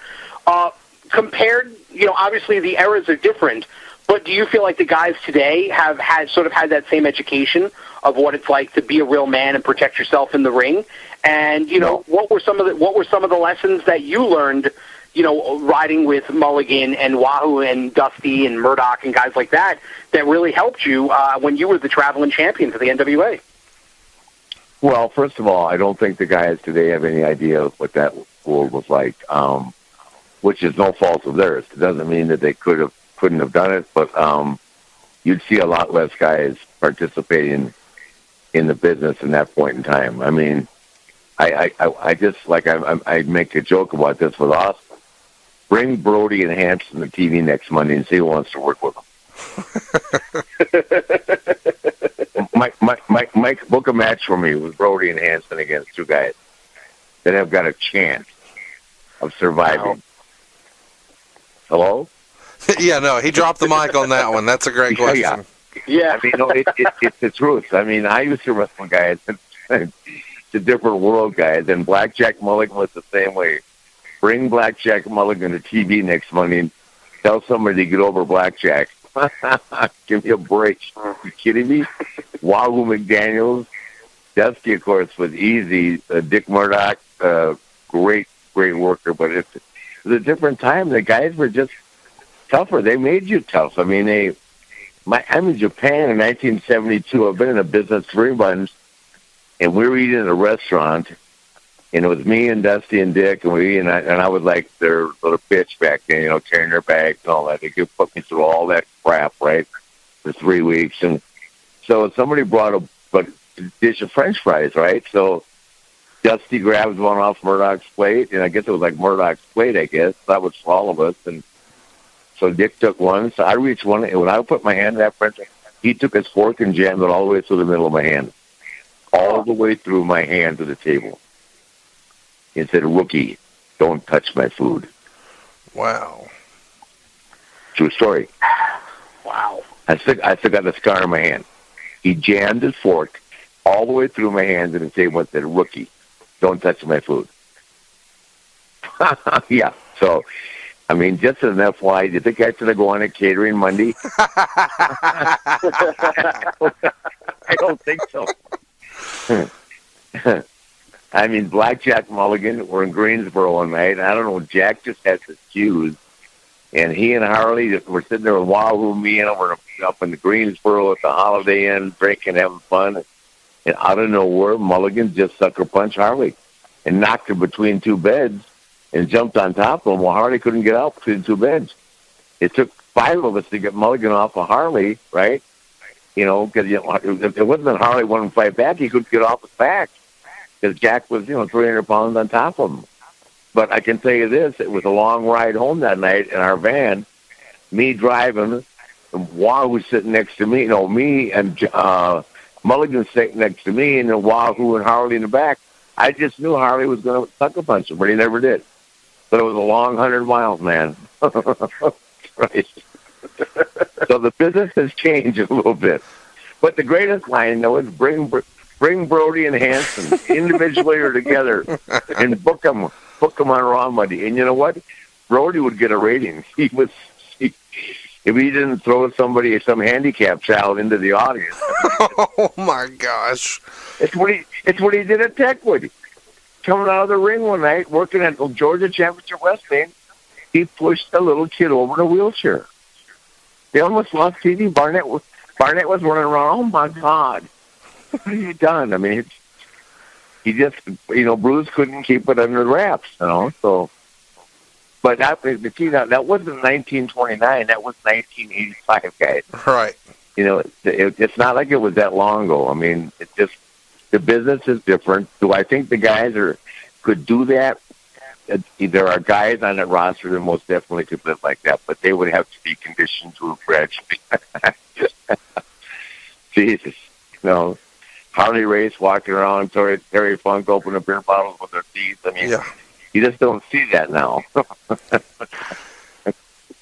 Compared, obviously the eras are different, but do you feel like the guys today have had that same education of what it's like to be a real man and protect yourself in the ring? And what were some of the lessons that you learned, riding with Mulligan and Wahoo and Dusty and Murdoch and guys like that really helped you when you were the traveling champion for the NWA? Well, first of all, I don't think the guys today have any idea what that world was like, which is no fault of theirs. It doesn't mean that they couldn't have done it, but you'd see a lot less guys participating in the business in that point in time. I mean, I just, like, I make a joke about this with us. Bring Brody and Hanson to TV next Monday and see who wants to work with them. Mike, book a match for me with Brody and Hanson against two guys that have got a chance of surviving. Wow. Hello? Yeah, no, he dropped the mic on that one. That's a great question. Yeah. I mean, it's the truth. I mean, I used to wrestle guys. It's a different world, guys. And Blackjack Mulligan was the same way. Bring Blackjack Mulligan to TV next Monday and tell somebody to get over Blackjack Give me a break. Are you kidding me? Wooooo McDaniels. Dusty, of course, was easy. Dick Murdoch, great worker, but it was a different time. The guys were just tougher. They made you tough. I mean, I'm in Japan in 1972. I've been in a business 3 months, and we were eating at a restaurant, and it was me and Dusty and Dick, and I was like their little bitch back then, carrying their bags and all that. They could put me through all that crap, right, for 3 weeks. And so somebody brought a dish of French fries, right? So Dusty grabs one off Murdoch's plate, and I guess it was like Murdoch's plate, I guess. That was for all of us. And so Dick took one, so I reached one, and when I put my hand in that French fry, he took his fork and jammed it all the way through the middle of my hand. All the way through my hand to the table. He said, "Rookie, don't touch my food." Wow. True story. Wow. I still got the scar on my hand. He jammed his fork all the way through my hand to the table and said, "Rookie, don't touch my food." Yeah. So, I mean, just as an FYI, do you think I should go on a catering Monday? I don't think so. I mean, Blackjack Mulligan, we're in Greensboro one night. I don't know, Jack just has his cues. And he and Harley were sitting there with Wooooo, me and him were up in the Greensboro at the Holiday Inn, drinking, having fun. And out of nowhere, Mulligan just sucker punched Harley and knocked her between 2 beds and jumped on top of him while Harley couldn't get out between 2 beds. It took 5 of us to get Mulligan off of Harley, right? Because if it wasn't that Harley wanted to fight back, he couldn't get off his back because Jack was, 300 pounds on top of him. But I can tell you this, it was a long ride home that night in our van, me driving, and Wooooo sitting next to me, me and Mulligan sitting next to me, and then Wooooo and Harley in the back. I just knew Harley was going to sucker punch him, but he never did. But it was a long 100 miles, man. Right. So the business has changed a little bit. But the greatest line, though, is bring Brody and Hanson individually or together and book them on Raw Monday. And you know what? Brody would get a rating. If he didn't throw some handicapped child into the audience. Oh my gosh! It's what he did at Techwood. Coming out of the ring one night, working at the Georgia Championship Wrestling, he pushed a little kid over in a wheelchair. They almost lost TV. Barnett was running around. Oh my God! What have you done? I mean, he just, Bruce couldn't keep it under wraps, So, but that wasn't 1929. That was 1985, guys. Right. It's not like it was that long ago. I mean, it's just the business is different. Do I think the guys could do that? There are guys on that roster that most definitely could live like that, but they would have to be conditioned to a bridge. Jesus, Harley Race walking around, Terry Funk opening beer bottles with their teeth. I mean, You just don't see that now.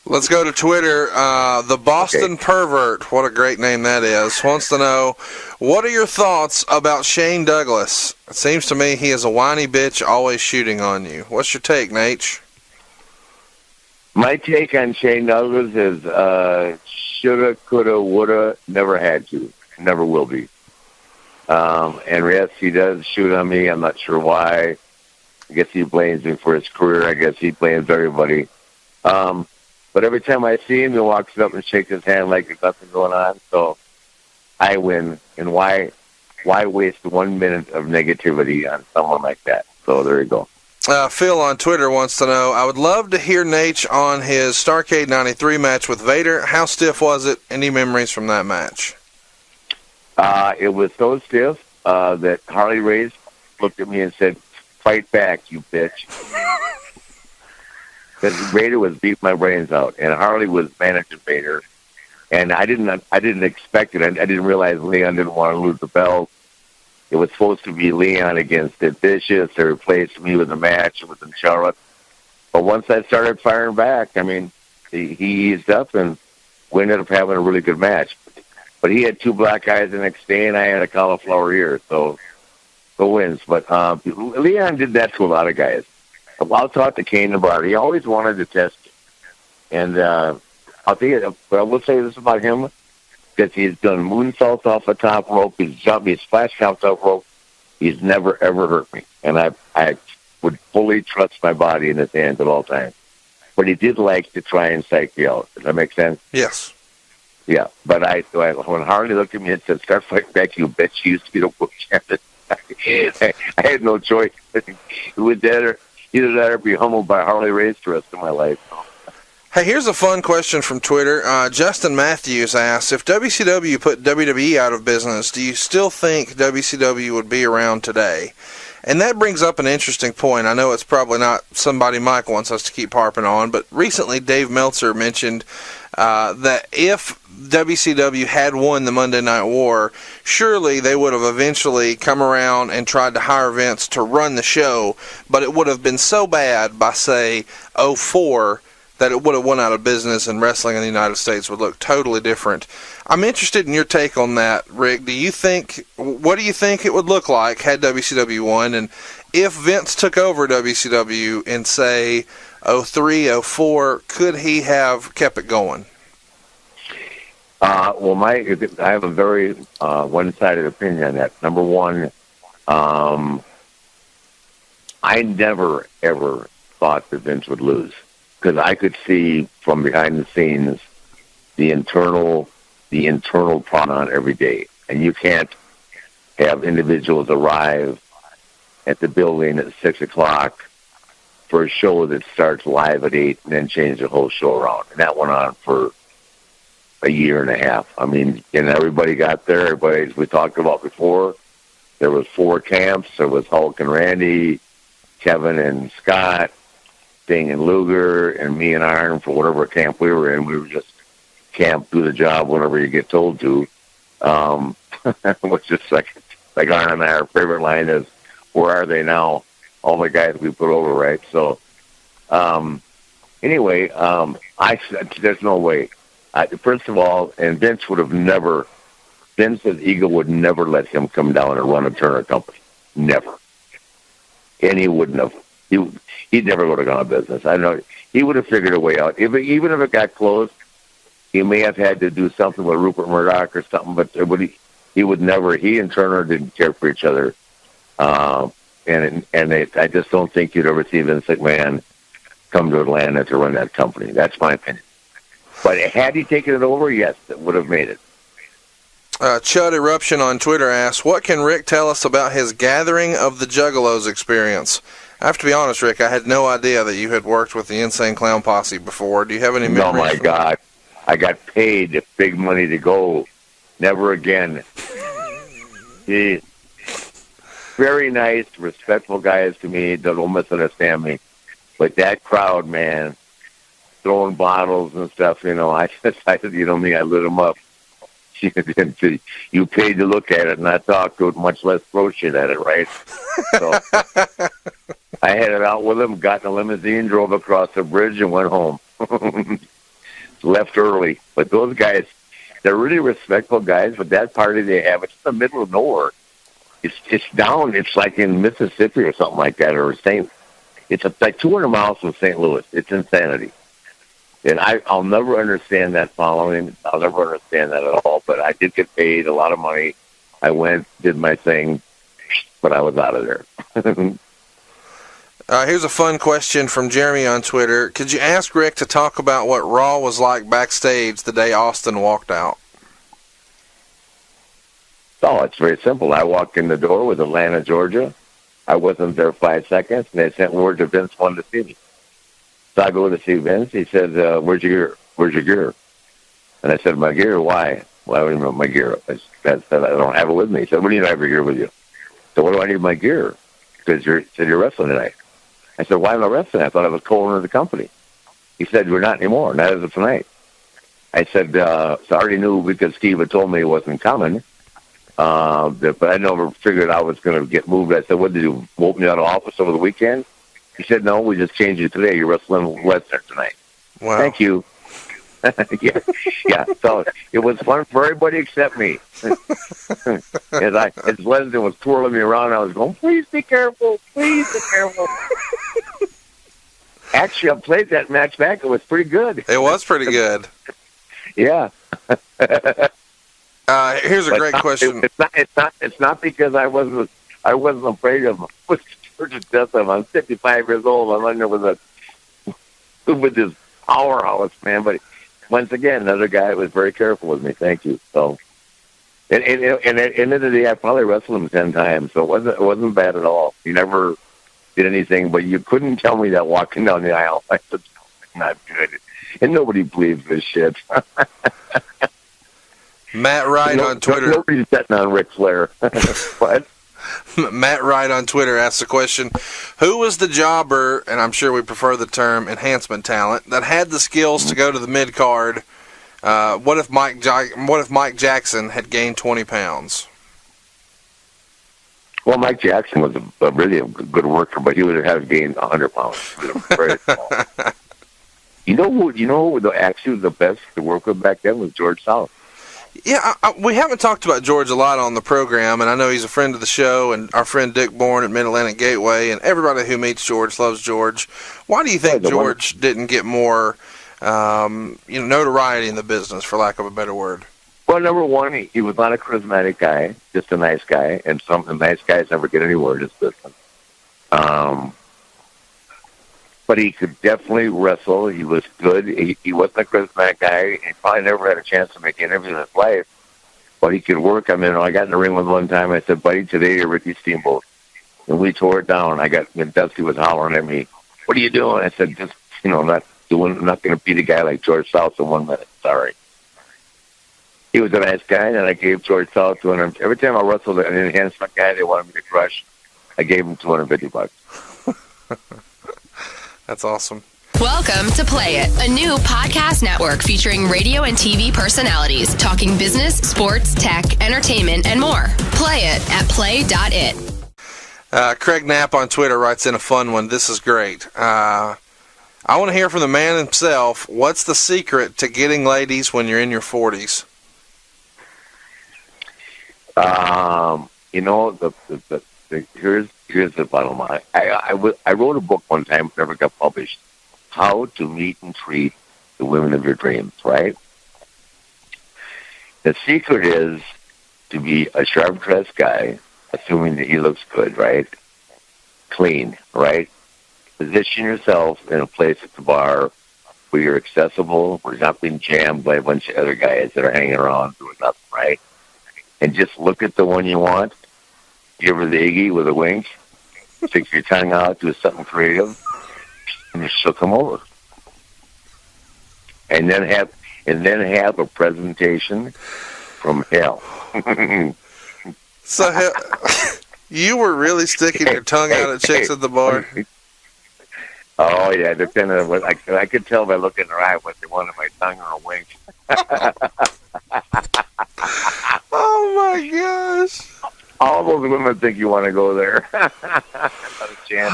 Let's go to Twitter. The Boston Pervert, what a great name that is, wants to know, what are your thoughts about Shane Douglas? It seems to me he is a whiny bitch always shooting on you. What's your take, Naitch? My take on Shane Douglas is shoulda, coulda, woulda, never had to. Never will be. And yes, he does shoot on me. I'm not sure why. I guess he blames me for his career. I guess he blames everybody. But every time I see him, he walks up and shakes his hand like there's nothing going on. So I win. And why waste 1 minute of negativity on someone like that? So there you go. Phil on Twitter wants to know, I would love to hear Naitch on his Starrcade 93 match with Vader. How stiff was it? Any memories from that match? It was so stiff that Harley Race looked at me and said, "Fight back, you bitch." Because Vader was beating my brains out, and Harley was managing Vader, and I didn't expect it. I didn't realize Leon didn't want to lose the belt. It was supposed to be Leon against Sid Vicious. They replaced me with a match. It was in Charlotte. But once I started firing back, I mean, he eased up, and we ended up having a really good match. But he had 2 black eyes the next day, and I had a cauliflower ear, so wins. But Leon did that to a lot of guys. I'll talk to Kane about it. He always wanted to test it. And I'll tell you, but I will say this about him, because he's done moonsaults off the top rope, he's jumped, he's splashed counts off rope. He's never, ever hurt me. And I would fully trust my body in his hands at all times. But he did like to try and psych me out. Does that make sense? Yes. Yeah. But when Harley looked at me and said, "Start fighting back, you bitch," he used to be the world champion. I had no choice. It was either that or be humbled by Harley Race the rest of my life. Hey, here's a fun question from Twitter. Justin Matthews asks, if WCW put WWE out of business, do you still think WCW would be around today? And that brings up an interesting point. I know it's probably not somebody Mike wants us to keep harping on, but recently Dave Meltzer mentioned that if WCW had won the Monday Night War, surely they would have eventually come around and tried to hire Vince to run the show, but it would have been so bad by, say, 2004 that it would have went out of business and wrestling in the United States would look totally different. I'm interested in your take on that, Rick. What do you think it would look like had WCW won? And if Vince took over WCW in, say, 2003, 2004, could he have kept it going? Well, I have a very one-sided opinion on that. Number one, I never, ever thought that Vince would lose, because I could see from behind the scenes the internal problem on every day. And you can't have individuals arrive at the building at 6 o'clock for a show that starts live at 8 and then change the whole show around. And that went on for a year and a half. I mean, and everybody got there. Everybody, as we talked about before, there was 4 camps. There was Hulk and Randy, Kevin and Scott, Sting and Luger, and me and Iron for whatever camp we were in. We were just camp, do the job whenever you get told to. Which just like Iron and I, our favorite line is, "Where are they now?" All the guys we put over, right? So, anyway, there's no way. First of all, and Vince's ego would never let him come down and run a Turner company. Never. And he wouldn't have. He'd never would have gone out of business. I know he would have figured a way out. Even if it got closed, he may have had to do something with Rupert Murdoch or something, but he would never. He and Turner didn't care for each other. I just don't think you'd ever see Vince McMahon come to Atlanta to run that company. That's my opinion. But had he taken it over, yes, it would have made it. Chud Eruption on Twitter asks, what can Rick tell us about his Gathering of the Juggalos experience? I have to be honest, Rick, I had no idea that you had worked with the Insane Clown Posse before. Do you have any memories? Oh, my God. I got paid big money to go. Never again. He, very nice, respectful guys to me. Don't misunderstand me. But that crowd, man, throwing bottles and stuff, I lit them up. You paid to look at it, and I talk to it, much less throw shit at it, right? So I headed out with them, got in a limousine, drove across the bridge, and went home. Left early. But those guys, they're really respectful guys, but that party they have, it's in the middle of nowhere. It's down, it's like in Mississippi or something like that, or it's like 200 miles from St. Louis. It's insanity. And I'll never understand that following. I'll never understand that at all. But I did get paid a lot of money. I went, did my thing, but I was out of there. Here's a fun question from Jeremy on Twitter. Could you ask Rick to talk about what Raw was like backstage the day Austin walked out? Oh, it's very simple. I walked in the door with Atlanta, Georgia. I wasn't there 5 seconds, and they sent word to Vince wanted to see me. So I go to see Vince. He said, where's your gear? Where's your gear? And I said, my gear? Why? Well, I don't even know my gear. I said, I don't have it with me. He said, what do you have your gear with you? So what do I need my gear? Because you're wrestling tonight. I said, why am I wrestling? I thought I was co-owner of the company. He said, you're not anymore, not as of tonight. I said, so I already knew because Steve had told me he wasn't coming. But I never figured I was going to get moved. I said, what did you vote me out of office over the weekend? He said, no, we just changed it today. You're wrestling Lesnar tonight. Wow. Thank you. yeah. So it was fun for everybody except me. As Lesnar was twirling me around, I was going, please be careful. Please be careful. Actually, I played that match back. It was pretty good. It was pretty good. Yeah. Here's a great question. It's not because I wasn't afraid of him. I'm 55 years old. I'm under with this powerhouse, man. But once again, another guy was very careful with me. Thank you. So, and at the end of the day, I probably wrestled him 10 times, so it wasn't bad at all. He never did anything, but you couldn't tell me that walking down the aisle. I said, not good, and nobody believes this shit. Matt Wright on Twitter. Nobody's betting on Ric Flair. What? Matt Wright on Twitter asks the question, who was the jobber, and I'm sure we prefer the term enhancement talent, that had the skills to go to the mid-card? What if Mike Jackson had gained 20 pounds? Well, Mike Jackson was really a good worker, but he would have gained 100 pounds. Very small. You know who actually the best to work with back then was George South. Yeah, we haven't talked about George a lot on the program, and I know he's a friend of the show, and our friend Dick Bourne at Mid-Atlantic Gateway, and everybody who meets George loves George. Why do you think George didn't get more notoriety in the business, for lack of a better word? Well, number one, he was not a charismatic guy, just a nice guy, and some nice guys never get anywhere in this business. But he could definitely wrestle. He was good. He wasn't a charismatic guy. He probably never had a chance to make an interview in his life. But he could work. I mean, I got in the ring with him one time. I said, buddy, today you're Ricky Steamboat. And we tore it down. And Dusty was hollering at me, what are you doing? I said, just, I'm not going to beat a guy like George South in 1 minute. Sorry. He was a nice guy, and I gave George South $200. Every time I wrestled an enhancement guy they wanted me to crush, I gave him $250. That's awesome. Welcome to Play It, a new podcast network featuring radio and TV personalities talking business, sports, tech, entertainment, and more. Play it at play.it. Craig Knapp on Twitter writes in a fun one. This is great. I want to hear from the man himself. What's the secret to getting ladies when you're in your 40s? Here's the bottom line. I wrote a book one time, never got published, How to Meet and Treat the Women of Your Dreams, right? The secret is to be a sharp-dressed guy, assuming that he looks good, right? Clean, right? Position yourself in a place at the bar where you're accessible, where you're not being jammed by a bunch of other guys that are hanging around doing nothing, right? And just look at the one you want, give her the Iggy with a wink, stick your tongue out, do something creative, and she'll come over. And then have a presentation from hell. So you were really sticking your tongue out at chicks at the bar? Oh yeah, depending on what I could tell by looking in their eye what they wanted, my tongue or a wink. Oh my gosh! All those women think you want to go there. Not a chance.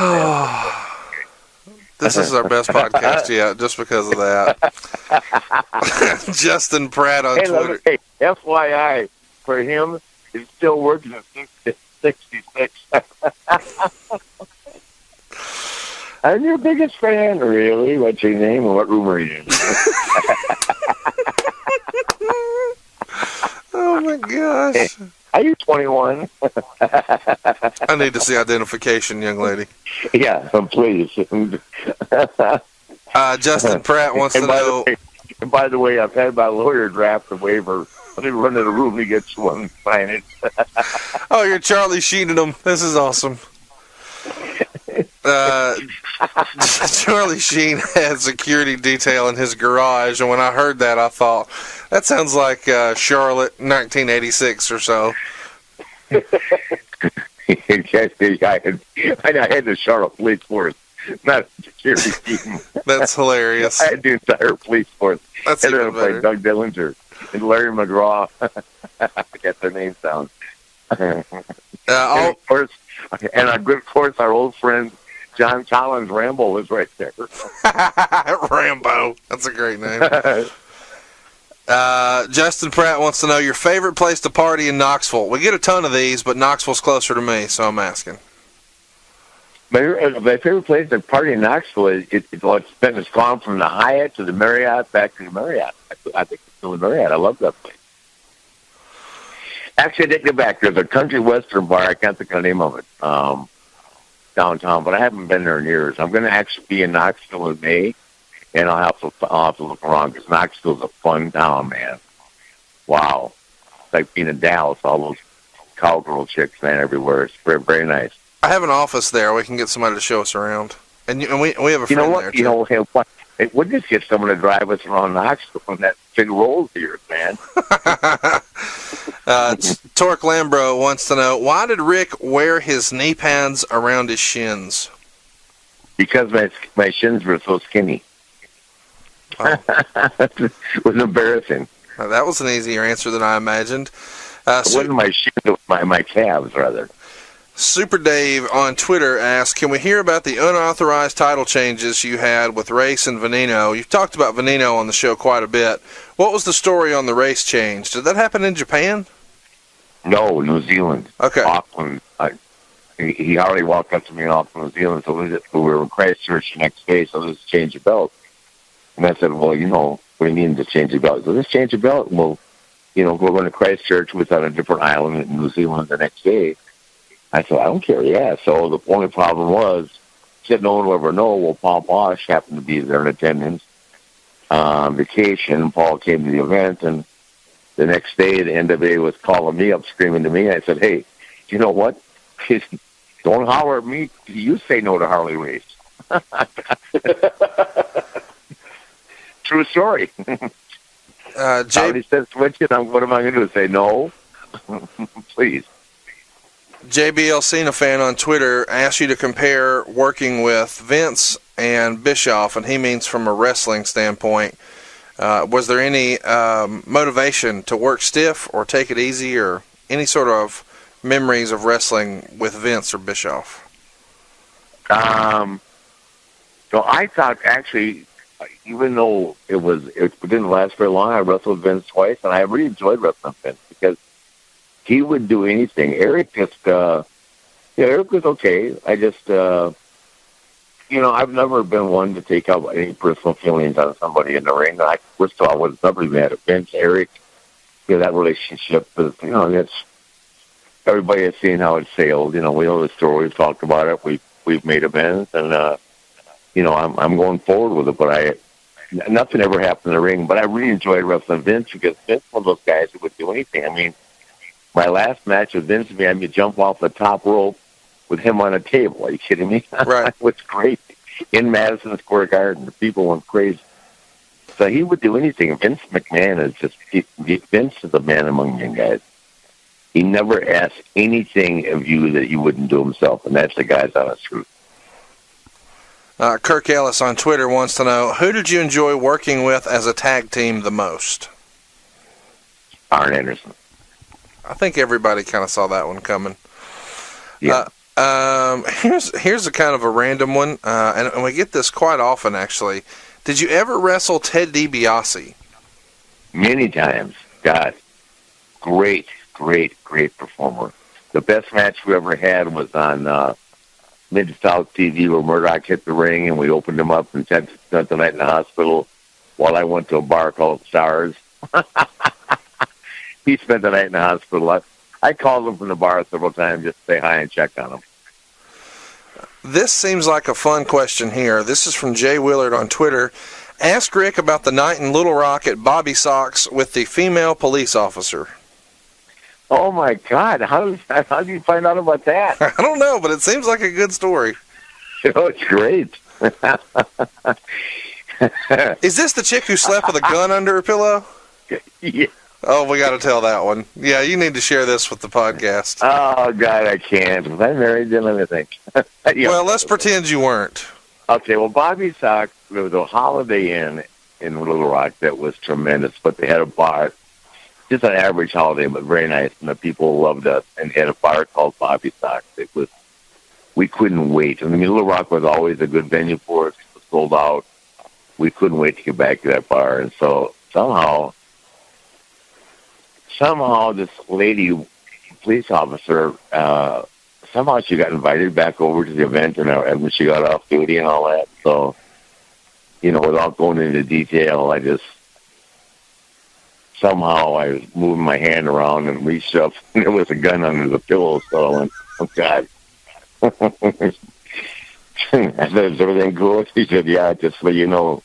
This is our best podcast yet, just because of that. Justin Pratt on Twitter. Hey, FYI, for him, he's still working at 66. I'm your biggest fan, really. What's your name and what room are you in? Oh my gosh. Are you 21? I need to see identification, young lady. Yeah, please. Justin Pratt wants to know. And by the way, I've had my lawyer draft a waiver. Let me run to the room to get one and sign it. Oh, you're Charlie Sheening them. This is awesome. Charlie Sheen had security detail in his garage, and when I heard that, I thought, that sounds like Charlotte 1986 or so. I had the Charlotte police force, not security team. That's hilarious. I had the entire police force. That's and even better. Doug Dillinger and Larry McGraw. I got their names down. And of course, our old friend John Collins Rambo was right there. Rambo. That's a great name. Justin Pratt wants to know your favorite place to party in Knoxville. We get a ton of these, but Knoxville's closer to me, so I'm asking. My favorite place at party in Knoxville it's gone from the Hyatt to the Marriott back to the Marriott. I think it's still the Marriott. I love that place. Actually, I take it back. There's a country western bar. I can't think of the name of it downtown, but I haven't been there in years. I'm going to actually be in Knoxville in May, and I'll have to look around because Knoxville's a fun town, man. Wow. It's like being in Dallas, all those cowgirl chicks, man, everywhere. It's very, very nice. I have an office there. We can get somebody to show us around. And we have a friend there, too. We'll just get someone to drive us around Knoxville on that big roll here, man. Torque Lambro wants to know, why did Rick wear his knee pads around his shins? Because my shins were so skinny. Oh. It was embarrassing. That was an easier answer than I imagined. It wasn't my shins, it was my calves, rather. Super Dave on Twitter asks, can we hear about the unauthorized title changes you had with Race and Veneno? You've talked about Veneno on the show quite a bit. What was the story on the Race change? Did that happen in Japan? No, New Zealand. Okay. Auckland. He already walked up to me in Auckland, New Zealand, so we were in Christchurch the next day, so let's change the belt. And I said, well, what do you mean to change the belt? So let's change the belt. Well, we're going to Christchurch. We was on a different island in New Zealand the next day. I said, I don't care, yeah. So the only problem was, said no one will ever know. Well, Paul Bosch happened to be there in attendance on vacation. Paul came to the event, and the next day, the NWA was calling me up, screaming to me. I said, hey, you know what? Don't holler at me. You say no to Harley Race. True story. Harley said, switch it. What am I going to do? Say no? Please. JBL Cena fan on Twitter asked you to compare working with Vince and Bischoff, and he means from a wrestling standpoint. Was there any motivation to work stiff or take it easy, or any sort of memories of wrestling with Vince or Bischoff? So I thought, actually, even though it didn't last very long, I wrestled Vince twice, and I really enjoyed wrestling Vince because he would do anything. Eric Eric was okay. I just, I've never been one to take out any personal feelings on somebody in the ring. First of all, I was never mad at Vince, Eric, that relationship. But, that's, everybody has seen how it sailed. We know the story. We've talked about it. We've made amends, and, I'm going forward with it. But nothing ever happened in the ring. But I really enjoyed wrestling Vince because Vince was one of those guys who would do anything. I mean, my last match with Vince, we had me jump off the top rope with him on a table. Are you kidding me? Right. It was great. In Madison Square Garden, the people went crazy. So he would do anything. Vince McMahon Vince is a man among young guys. He never asked anything of you that you wouldn't do himself, and that's the guy's honest truth. Kirk Ellis on Twitter wants to know, who did you enjoy working with as a tag team the most? Arn Anderson. I think everybody kind of saw that one coming. Yeah. Here's a kind of a random one, and we get this quite often, actually. Did you ever wrestle Ted DiBiase? Many times. God, great performer. The best match we ever had was on Mid-South TV where Murdoch hit the ring, and we opened him up and spent the night in the hospital while I went to a bar called Stars. He spent the night in the hospital. I called him from the bar several times just to say hi and check on him. This seems like a fun question here. This is from Jay Willard on Twitter. Ask Rick about the night in Little Rock at Bobby Sox with the female police officer. Oh, my God. How did you find out about that? I don't know, but it seems like a good story. Oh, it's great. Is this the chick who slept with a gun under her pillow? Yeah. Oh, we got to tell that one. Yeah, you need to share this with the podcast. Oh, God, I can't. Was I married then? Let me think. Yeah. Well, let's pretend you weren't. Okay, well, Bobby Sox, there was a Holiday Inn in Little Rock that was tremendous, but they had a bar, just an average Holiday Inn, but very nice, and the people loved us, and they had a bar called Bobby Sox. We couldn't wait. I mean, Little Rock was always a good venue for us. It was sold out. We couldn't wait to get back to that bar, and so somehow this lady, police officer, somehow she got invited back over to the event, and when she got off duty and all that. So, without going into detail, somehow I was moving my hand around and reached up, and there was a gun under the pillow. So I went, "Oh God." I said, "Is everything cool?" She said, "Yeah, just so you know."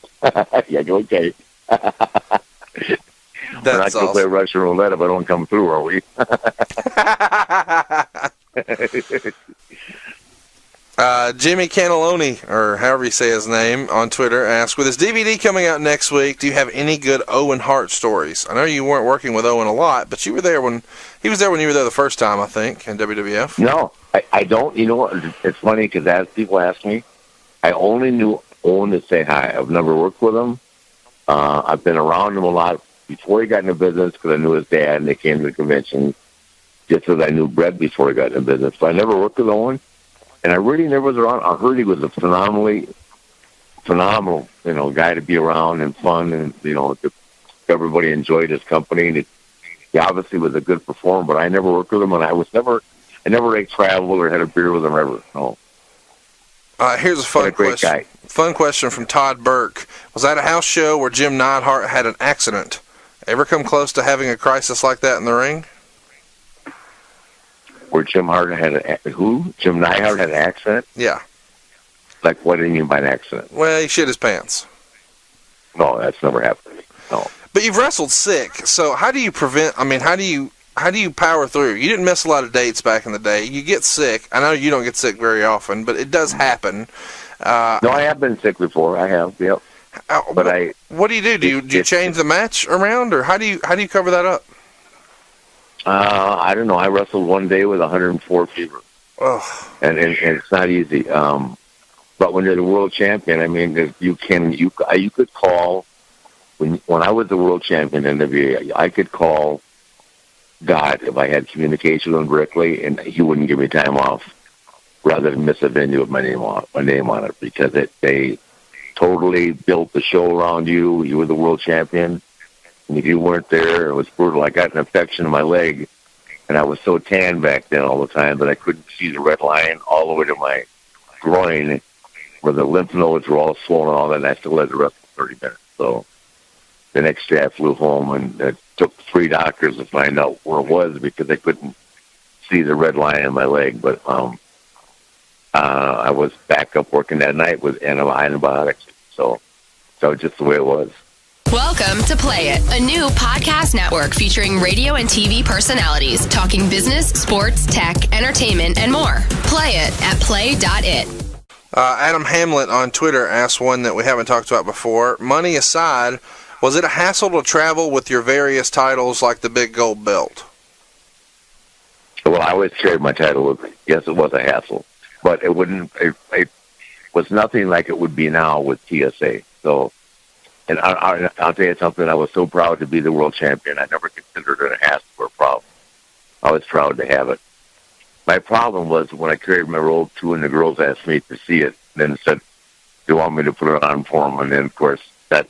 Yeah, okay. We're not going to play Russian roulette if I don't come through, are we? Jimmy Cannelloni, or however you say his name, on Twitter asks, with his DVD coming out next week, do you have any good Owen Hart stories? I know you weren't working with Owen a lot, but you were there when he was there when you were there the first time, I think, in WWF. No, I don't. You know what? It's funny because as people ask me, I only knew Owen to say hi. I've never worked with him. I've been around him a lot before he got into business because I knew his dad and they came to the convention, just as I knew Brett before he got into business. So I never worked with Owen, and I really never was around. I heard he was a phenomenal, guy to be around and fun, and everybody enjoyed his company. And he obviously was a good performer, but I never worked with him, and I never ate travel or had a beer with him ever. No. Here's a fun question. Guy. Fun question from Todd Burke. Was at a house show where Jim Neidhart had an accident. Ever come close to having a crisis like that in the ring? Where Jim Neidhart had an accident? Yeah. Like, what do you mean by an accident? Well, he shit his pants. No, that's never happened. No. But you've wrestled sick, so how do you how do you power through? You didn't miss a lot of dates back in the day. You get sick. I know you don't get sick very often, but it does happen. No, I have been sick before. I have, yep. But what do you do? Do you change the match around, or how do you cover that up? I don't know. I wrestled one day with 104 fever, and it's not easy. But when you're the world champion, I mean, you could call when I was the world champion in NWA, I could call God if I had communication with him directly, and he wouldn't give me time off, rather than miss a venue with my name on it, because they totally built the show around you. You were the world champion, and if you weren't there, it was brutal. I got an infection in my leg, and I was so tan back then all the time that I couldn't see the red line all the way to my groin, where the lymph nodes were all swollen and all that, and I still had to wrestle 30 minutes. So the next day I flew home, and it took 3 doctors to find out where it was because they couldn't see the red line in my leg. But I was back up working that night with antibiotics. So just the way it was. Welcome to Play It, a new podcast network featuring radio and TV personalities talking business, sports, tech, entertainment, and more. Play it at play.it. Adam Hamlet on Twitter asked one that we haven't talked about before. Money aside, was it a hassle to travel with your various titles like the big gold belt? Well, I always carried my title with me. Yes, it was a hassle. But it was nothing like it would be now with TSA. So, and I'll tell you something, I was so proud to be the world champion. I never considered it a hassle or a problem. I was proud to have it. My problem was when I carried my robe, 2 and the girls asked me to see it, and then said, do you want me to put it on for them? And then, of course, that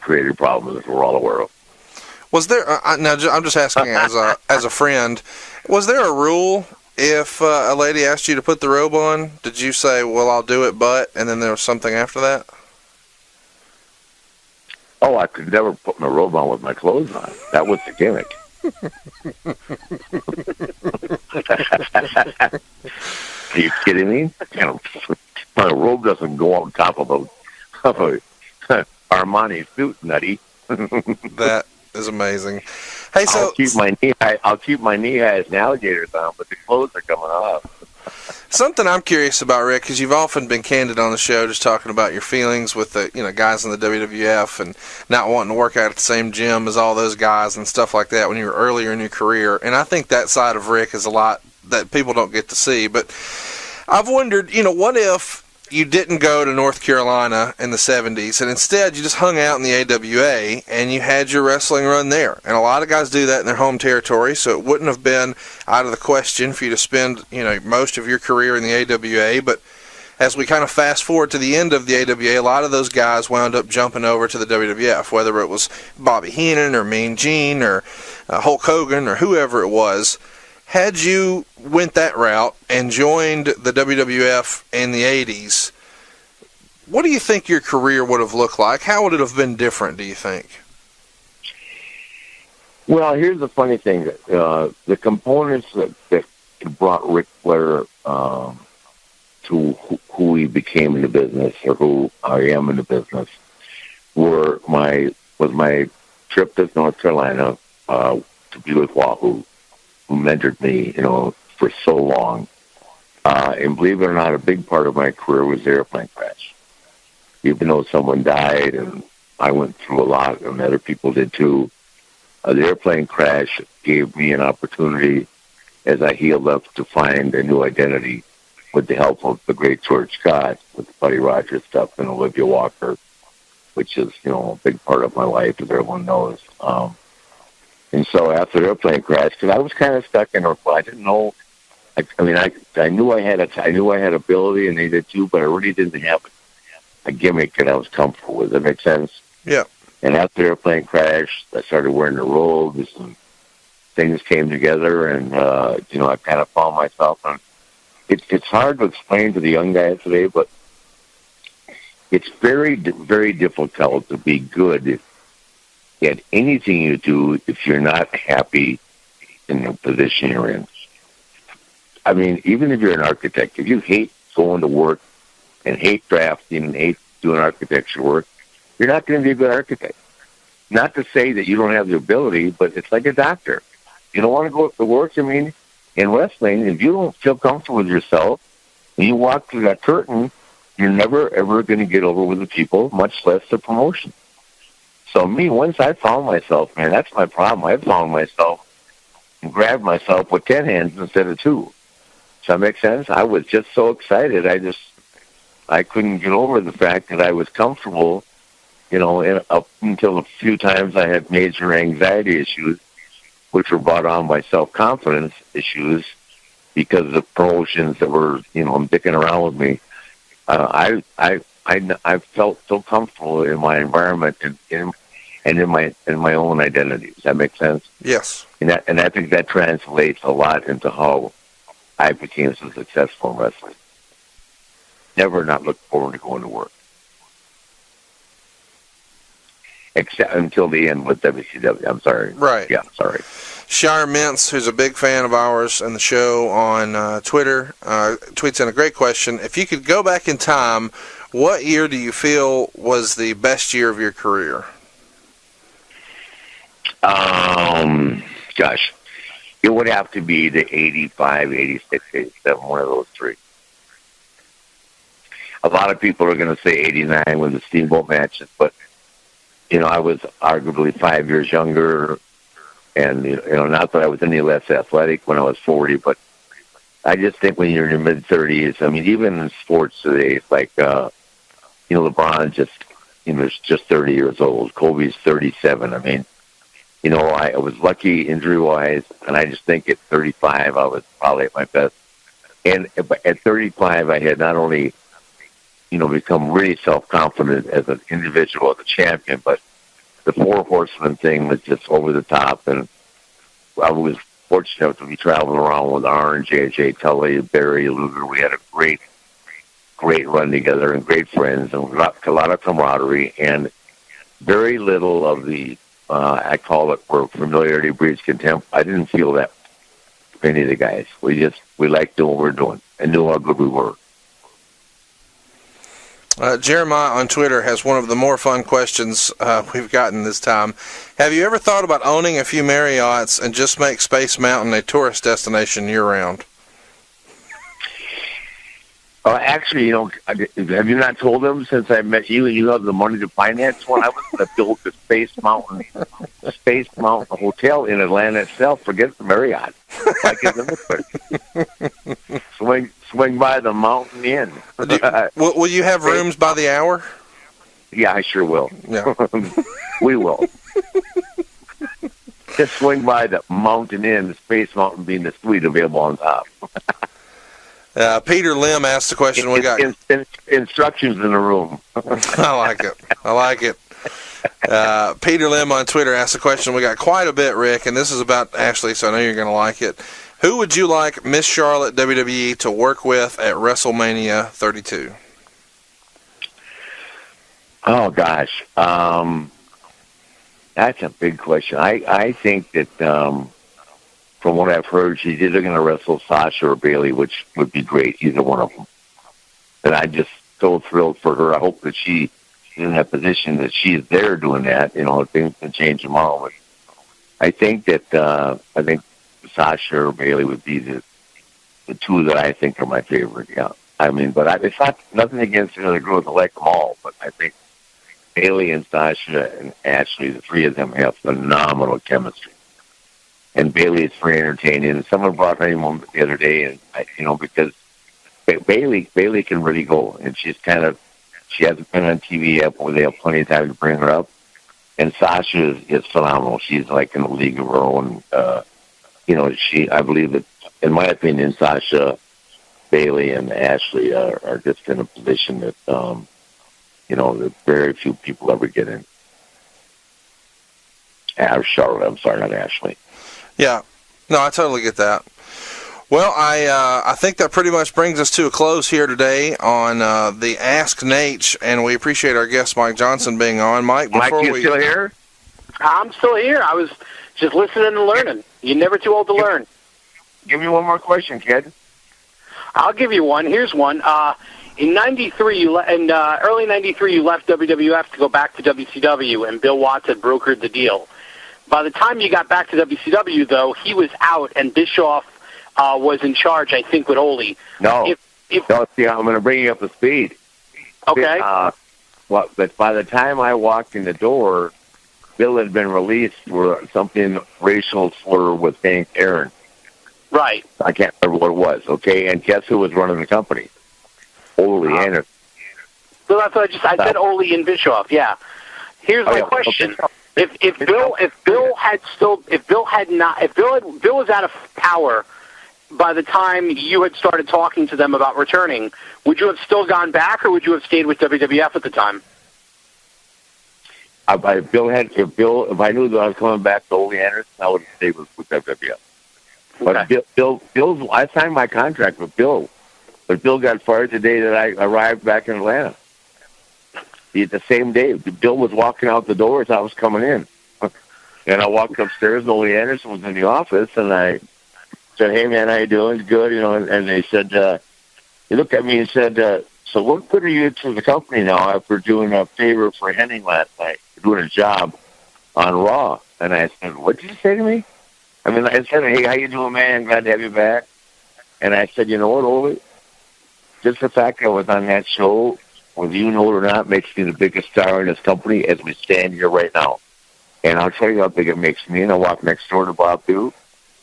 created problems that we're all aware of. Was there, now I'm just asking as a friend, was there a rule if a lady asked you to put the robe on? Did you say, well, I'll do it, but, and then there was something after that? Oh, I could never put my robe on with my clothes on. That was the gimmick. Are you kidding me? My robe doesn't go on top of a Armani suit, nutty. That is amazing. Hey, so I'll keep my knee highs and alligators on, but the clothes are coming off. Something I'm curious about, Rick, because you've often been candid on the show, just talking about your feelings with the guys in the WWF and not wanting to work out at the same gym as all those guys and stuff like that when you were earlier in your career. And I think that side of Rick is a lot that people don't get to see. But I've wondered, what if you didn't go to North Carolina in the 70s, and instead you just hung out in the AWA, and you had your wrestling run there. And a lot of guys do that in their home territory, so it wouldn't have been out of the question for you to spend, most of your career in the AWA. But as we kind of fast forward to the end of the AWA, a lot of those guys wound up jumping over to the WWF, whether it was Bobby Heenan or Mean Gene or Hulk Hogan or whoever it was. Had you went that route and joined the WWF in the 80s, what do you think your career would have looked like? How would it have been different, do you think? Well, here's the funny thing. The components that brought Ric Flair to who he became in the business, or who I am in the business, was my trip to North Carolina to be with Wooooo, who mentored me, for so long. And believe it or not, a big part of my career was the airplane crash. Even though someone died, and I went through a lot, and other people did too, the airplane crash gave me an opportunity as I healed up to find a new identity with the help of the great George Scott, with the Buddy Rogers stuff, and Olivia Walker, which is, a big part of my life, as everyone knows. And so after the airplane crash, because I was kind of stuck in North, I didn't know. I knew I had ability, and they did too, but I really didn't have a gimmick that I was comfortable with. Does that make sense? Yeah. And after the airplane crash, I started wearing the robes, and things came together, and I kind of found myself. And it's hard to explain to the young guys today, but it's very, very difficult to be good at anything you do if you're not happy in the position you're in. I mean, even if you're an architect, if you hate going to work and hate drafting and hate doing architecture work, you're not going to be a good architect. Not to say that you don't have the ability, but it's like a doctor. You don't want to go to work. I mean, in wrestling, if you don't feel comfortable with yourself and you walk through that curtain, you're never, ever going to get over with the people, much less the promotion. So me, once I found myself, man, that's my problem. I found myself and grabbed myself with 10 hands instead of 2. Does that make sense? I was just so excited. I couldn't get over the fact that I was comfortable, up until a few times I had major anxiety issues, which were brought on by self-confidence issues because of promotions that were, dicking around with me. I felt so comfortable in my environment and in my own identity. Does that make sense? Yes. And I think that translates a lot into how I became so successful in wrestling. Never not look forward to going to work. Except until the end with WCW. I'm sorry. Right. Yeah, sorry. Shire Mintz, who's a big fan of ours and the show on Twitter, tweets in a great question. If you could go back in time, what year do you feel was the best year of your career? Gosh, it would have to be the 85, 86, 87, one of those three. A lot of people are going to say 89 with the Steamboat matches, but, I was arguably 5 years younger, and, not that I was any less athletic when I was 40, but I just think when you're in your mid-30s, I mean, even in sports today, it's like, LeBron just 30 years old. Kobe's 37. I mean, I was lucky injury-wise, and I just think at 35 I was probably at my best. And at 35 I had not only, become really self-confident as an individual, as a champion, but the Four Horsemen thing was just over the top, and I was fortunate to be traveling around with Arn, J.J. Tully, Barry Luger. We had a great run together and great friends, and a lot of camaraderie, and very little of the, I call it where familiarity breeds contempt. I didn't feel that for any of the guys. We liked doing what we were doing and knew how good we were. Jeremiah on Twitter has one of the more fun questions we've gotten this time. Have you ever thought about owning a few Marriotts and just make Space Mountain a tourist destination year-round? Actually, have you not told them since I met you and you have the money to finance one? I was going to build the Space Mountain Hotel in Atlanta itself. Forget the Marriott. Swing by the Mountain Inn. Will you have rooms by the hour? Yeah, I sure will. Yeah. We will. Just swing by the Mountain Inn, the Space Mountain being the suite available on top. Peter Lim asked the question. We got instructions in the room. I like it. Peter Lim on Twitter asked the question. We got quite a bit, Rick, and this is about Ashley, so I know you're going to like it. Who would you like Miss Charlotte WWE to work with at WrestleMania 32? Oh, gosh. That's a big question. I think that from what I've heard, she's either going to wrestle Sasha or Bayley, which would be great, either one of them. And I'm just so thrilled for her. I hope that she's in that position that she's there doing that. Things can change tomorrow. But I think that Sasha or Bayley would be the two that I think are my favorite. Yeah, but it's not nothing against the other girls. I like them all, but I think Bayley and Sasha and Ashley, the three of them, have phenomenal chemistry. And Bayley is very entertaining. And someone brought her home the other day, and because Bayley can really go, and she hasn't been on TV yet, but they have plenty of time to bring her up. And Sasha is phenomenal. She's like in a league of her own. I believe that, in my opinion, Sasha, Bayley, and Ashley are just in a position that, that very few people ever get in. Charlotte, I'm sorry, not Ashley. Yeah. No, I totally get that. Well, I think that pretty much brings us to a close here today on the Ask Naitch, and we appreciate our guest Mike Johnson being on. Mike, you still here? I'm still here. I was just listening and learning. You're never too old to learn. Give me one more question, kid. I'll give you one. Here's one. In '93, early '93, you left WWF to go back to WCW, and Bill Watts had brokered the deal. By the time you got back to WCW, though, he was out, and Bischoff was in charge, I think, with Ole. No, see, I'm going to bring you up to speed. Okay. But by the time I walked in the door, Bill had been released for something racial slur with Hank Aaron. Right. I can't remember what it was, okay? And guess who was running the company? Ole Anderson. So that's what I said Ole and Bischoff, yeah. Here's my question. Okay. If Bill was out of power by the time you had started talking to them about returning, would you have still gone back, or would you have stayed with WWF at the time? If I knew that I was coming back to Ole Anderson, I would have stayed with WWF. Okay. But I signed my contract with Bill, but Bill got fired the day that I arrived back in Atlanta. The same day, Bill was walking out the door as I was coming in, and I walked upstairs, and Ole Anderson was in the office, and I said, "Hey man, how you doing? Good, And they said, he looked at me and said, "So what good are you to the company now after doing a favor for Henning last night, doing a job on Raw?" And I said, "What did you say to me?" I said, "Hey, how you doing, man? Glad to have you back." And I said, "You know what, Ole? Just the fact I was on that show, whether you know it or not, makes me the biggest star in this company as we stand here right now. And I'll tell you how big it makes me." And I walked next door to Bob, too,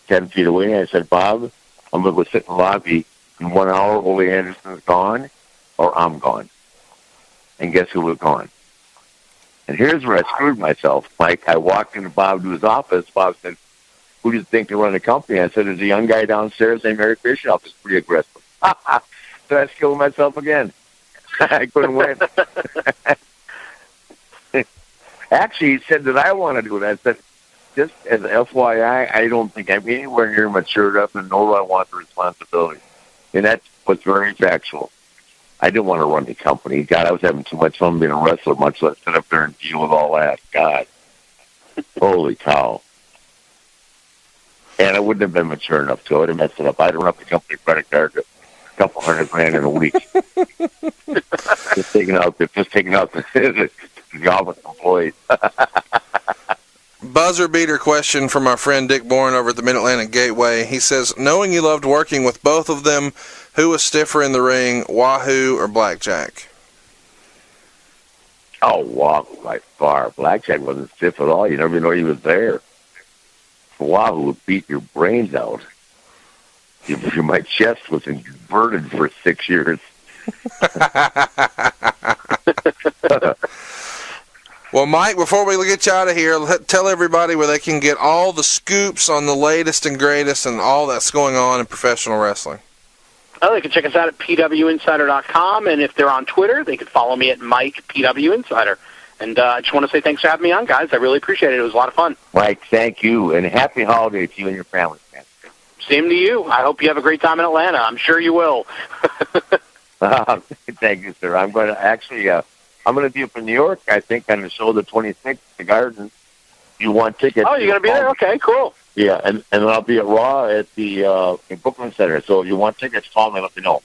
10 feet away, and I said, "Bob, I'm going to go sit in the lobby. In 1 hour, Ole Anderson's gone, or I'm gone." And guess who was gone? And here's where I screwed myself, Mike. I walked into Bob to his office. Bob said, "Who do you think can run the company?" I said, "There's a young guy downstairs named Eric Bischoff. He's pretty aggressive." So I skilled myself again. I couldn't win. Actually, he said that I want to do it. I said, just as FYI, I don't think I'm anywhere near matured up, and nor do I want the responsibility. And that was very factual. I didn't want to run the company. God, I was having too much fun being a wrestler, much less sit up there and deal with all that. God. Holy cow. And I wouldn't have been mature enough to it and messed it up. I'd run up the company credit card to a couple $100,000 in a week. just taking out the office employees. Buzzer beater question from our friend Dick Bourne over at the Mid-Atlantic Gateway. He says, knowing you loved working with both of them, who was stiffer in the ring, Wahoo or Blackjack? Oh, Wahoo by far. Blackjack wasn't stiff at all. You never know he was there. Wahoo would beat your brains out. My chest was inverted for 6 years. Well, Mike, before we get you out of here, tell everybody where they can get all the scoops on the latest and greatest and all that's going on in professional wrestling. Oh, they can check us out at PWInsider.com, and if they're on Twitter, they can follow me at Mike PWInsider. And I just want to say thanks for having me on, guys. I really appreciate it. It was a lot of fun. Mike, thank you, and happy holidays to you and your family, man. Same to you. I hope you have a great time in Atlanta. I'm sure you will. Thank you, sir. I'm going to actually, I'm going to be up in New York, I think, on the show the 26th at the Garden. You want tickets? Oh, you're going to be there? Okay, cool. Yeah, and I'll be at Raw at the in PWInsider. So if you want tickets, call me and let me know.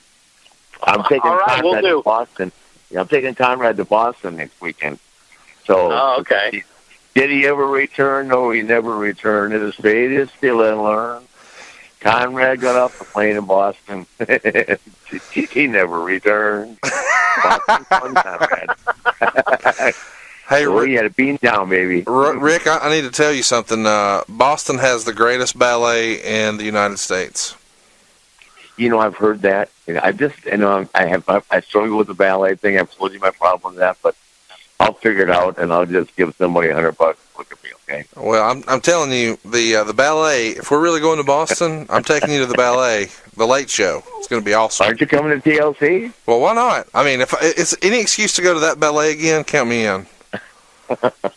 I'm taking Conrad to Boston. Yeah, I'm taking Conrad to Boston next weekend. So, okay. Did he ever return? No, he never returned. His fate is still unlearned. Conrad got off the plane in Boston. He never returned. Boston fun, Conrad. Hey, so he had a bean down, baby. Rick, I need to tell you something. Boston has the greatest ballet in the United States. You know, I've heard that. I struggle with the ballet thing. I've told you my problem with that, but I'll figure it out, and I'll just give somebody $100 to look at me, okay? Well, I'm telling you, the ballet, if we're really going to Boston, I'm taking you to the ballet, the Late Show. It's going to be awesome. Aren't you coming to TLC? Well, why not? I mean, if it's any excuse to go to that ballet again, count me in.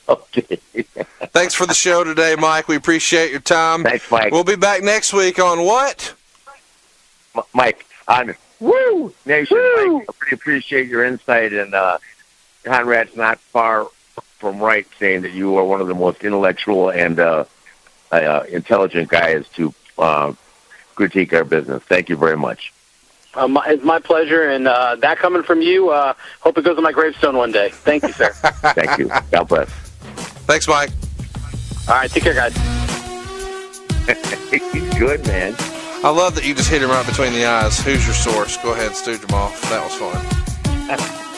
Okay. Thanks for the show today, Mike. We appreciate your time. Thanks, Mike. We'll be back next week on what? Mike, on Woo Nation. Woo! Mike, I really appreciate your insight, and Conrad's not far from right saying that you are one of the most intellectual and intelligent guys to critique our business. Thank you very much. It's my pleasure, and that coming from you, hope it goes on my gravestone one day. Thank you, sir. Thank you. God bless. Thanks, Mike. All right, take care, guys. He's good, man. I love that you just hit him right between the eyes. Who's your source? Go ahead, stooge him off. That was fun.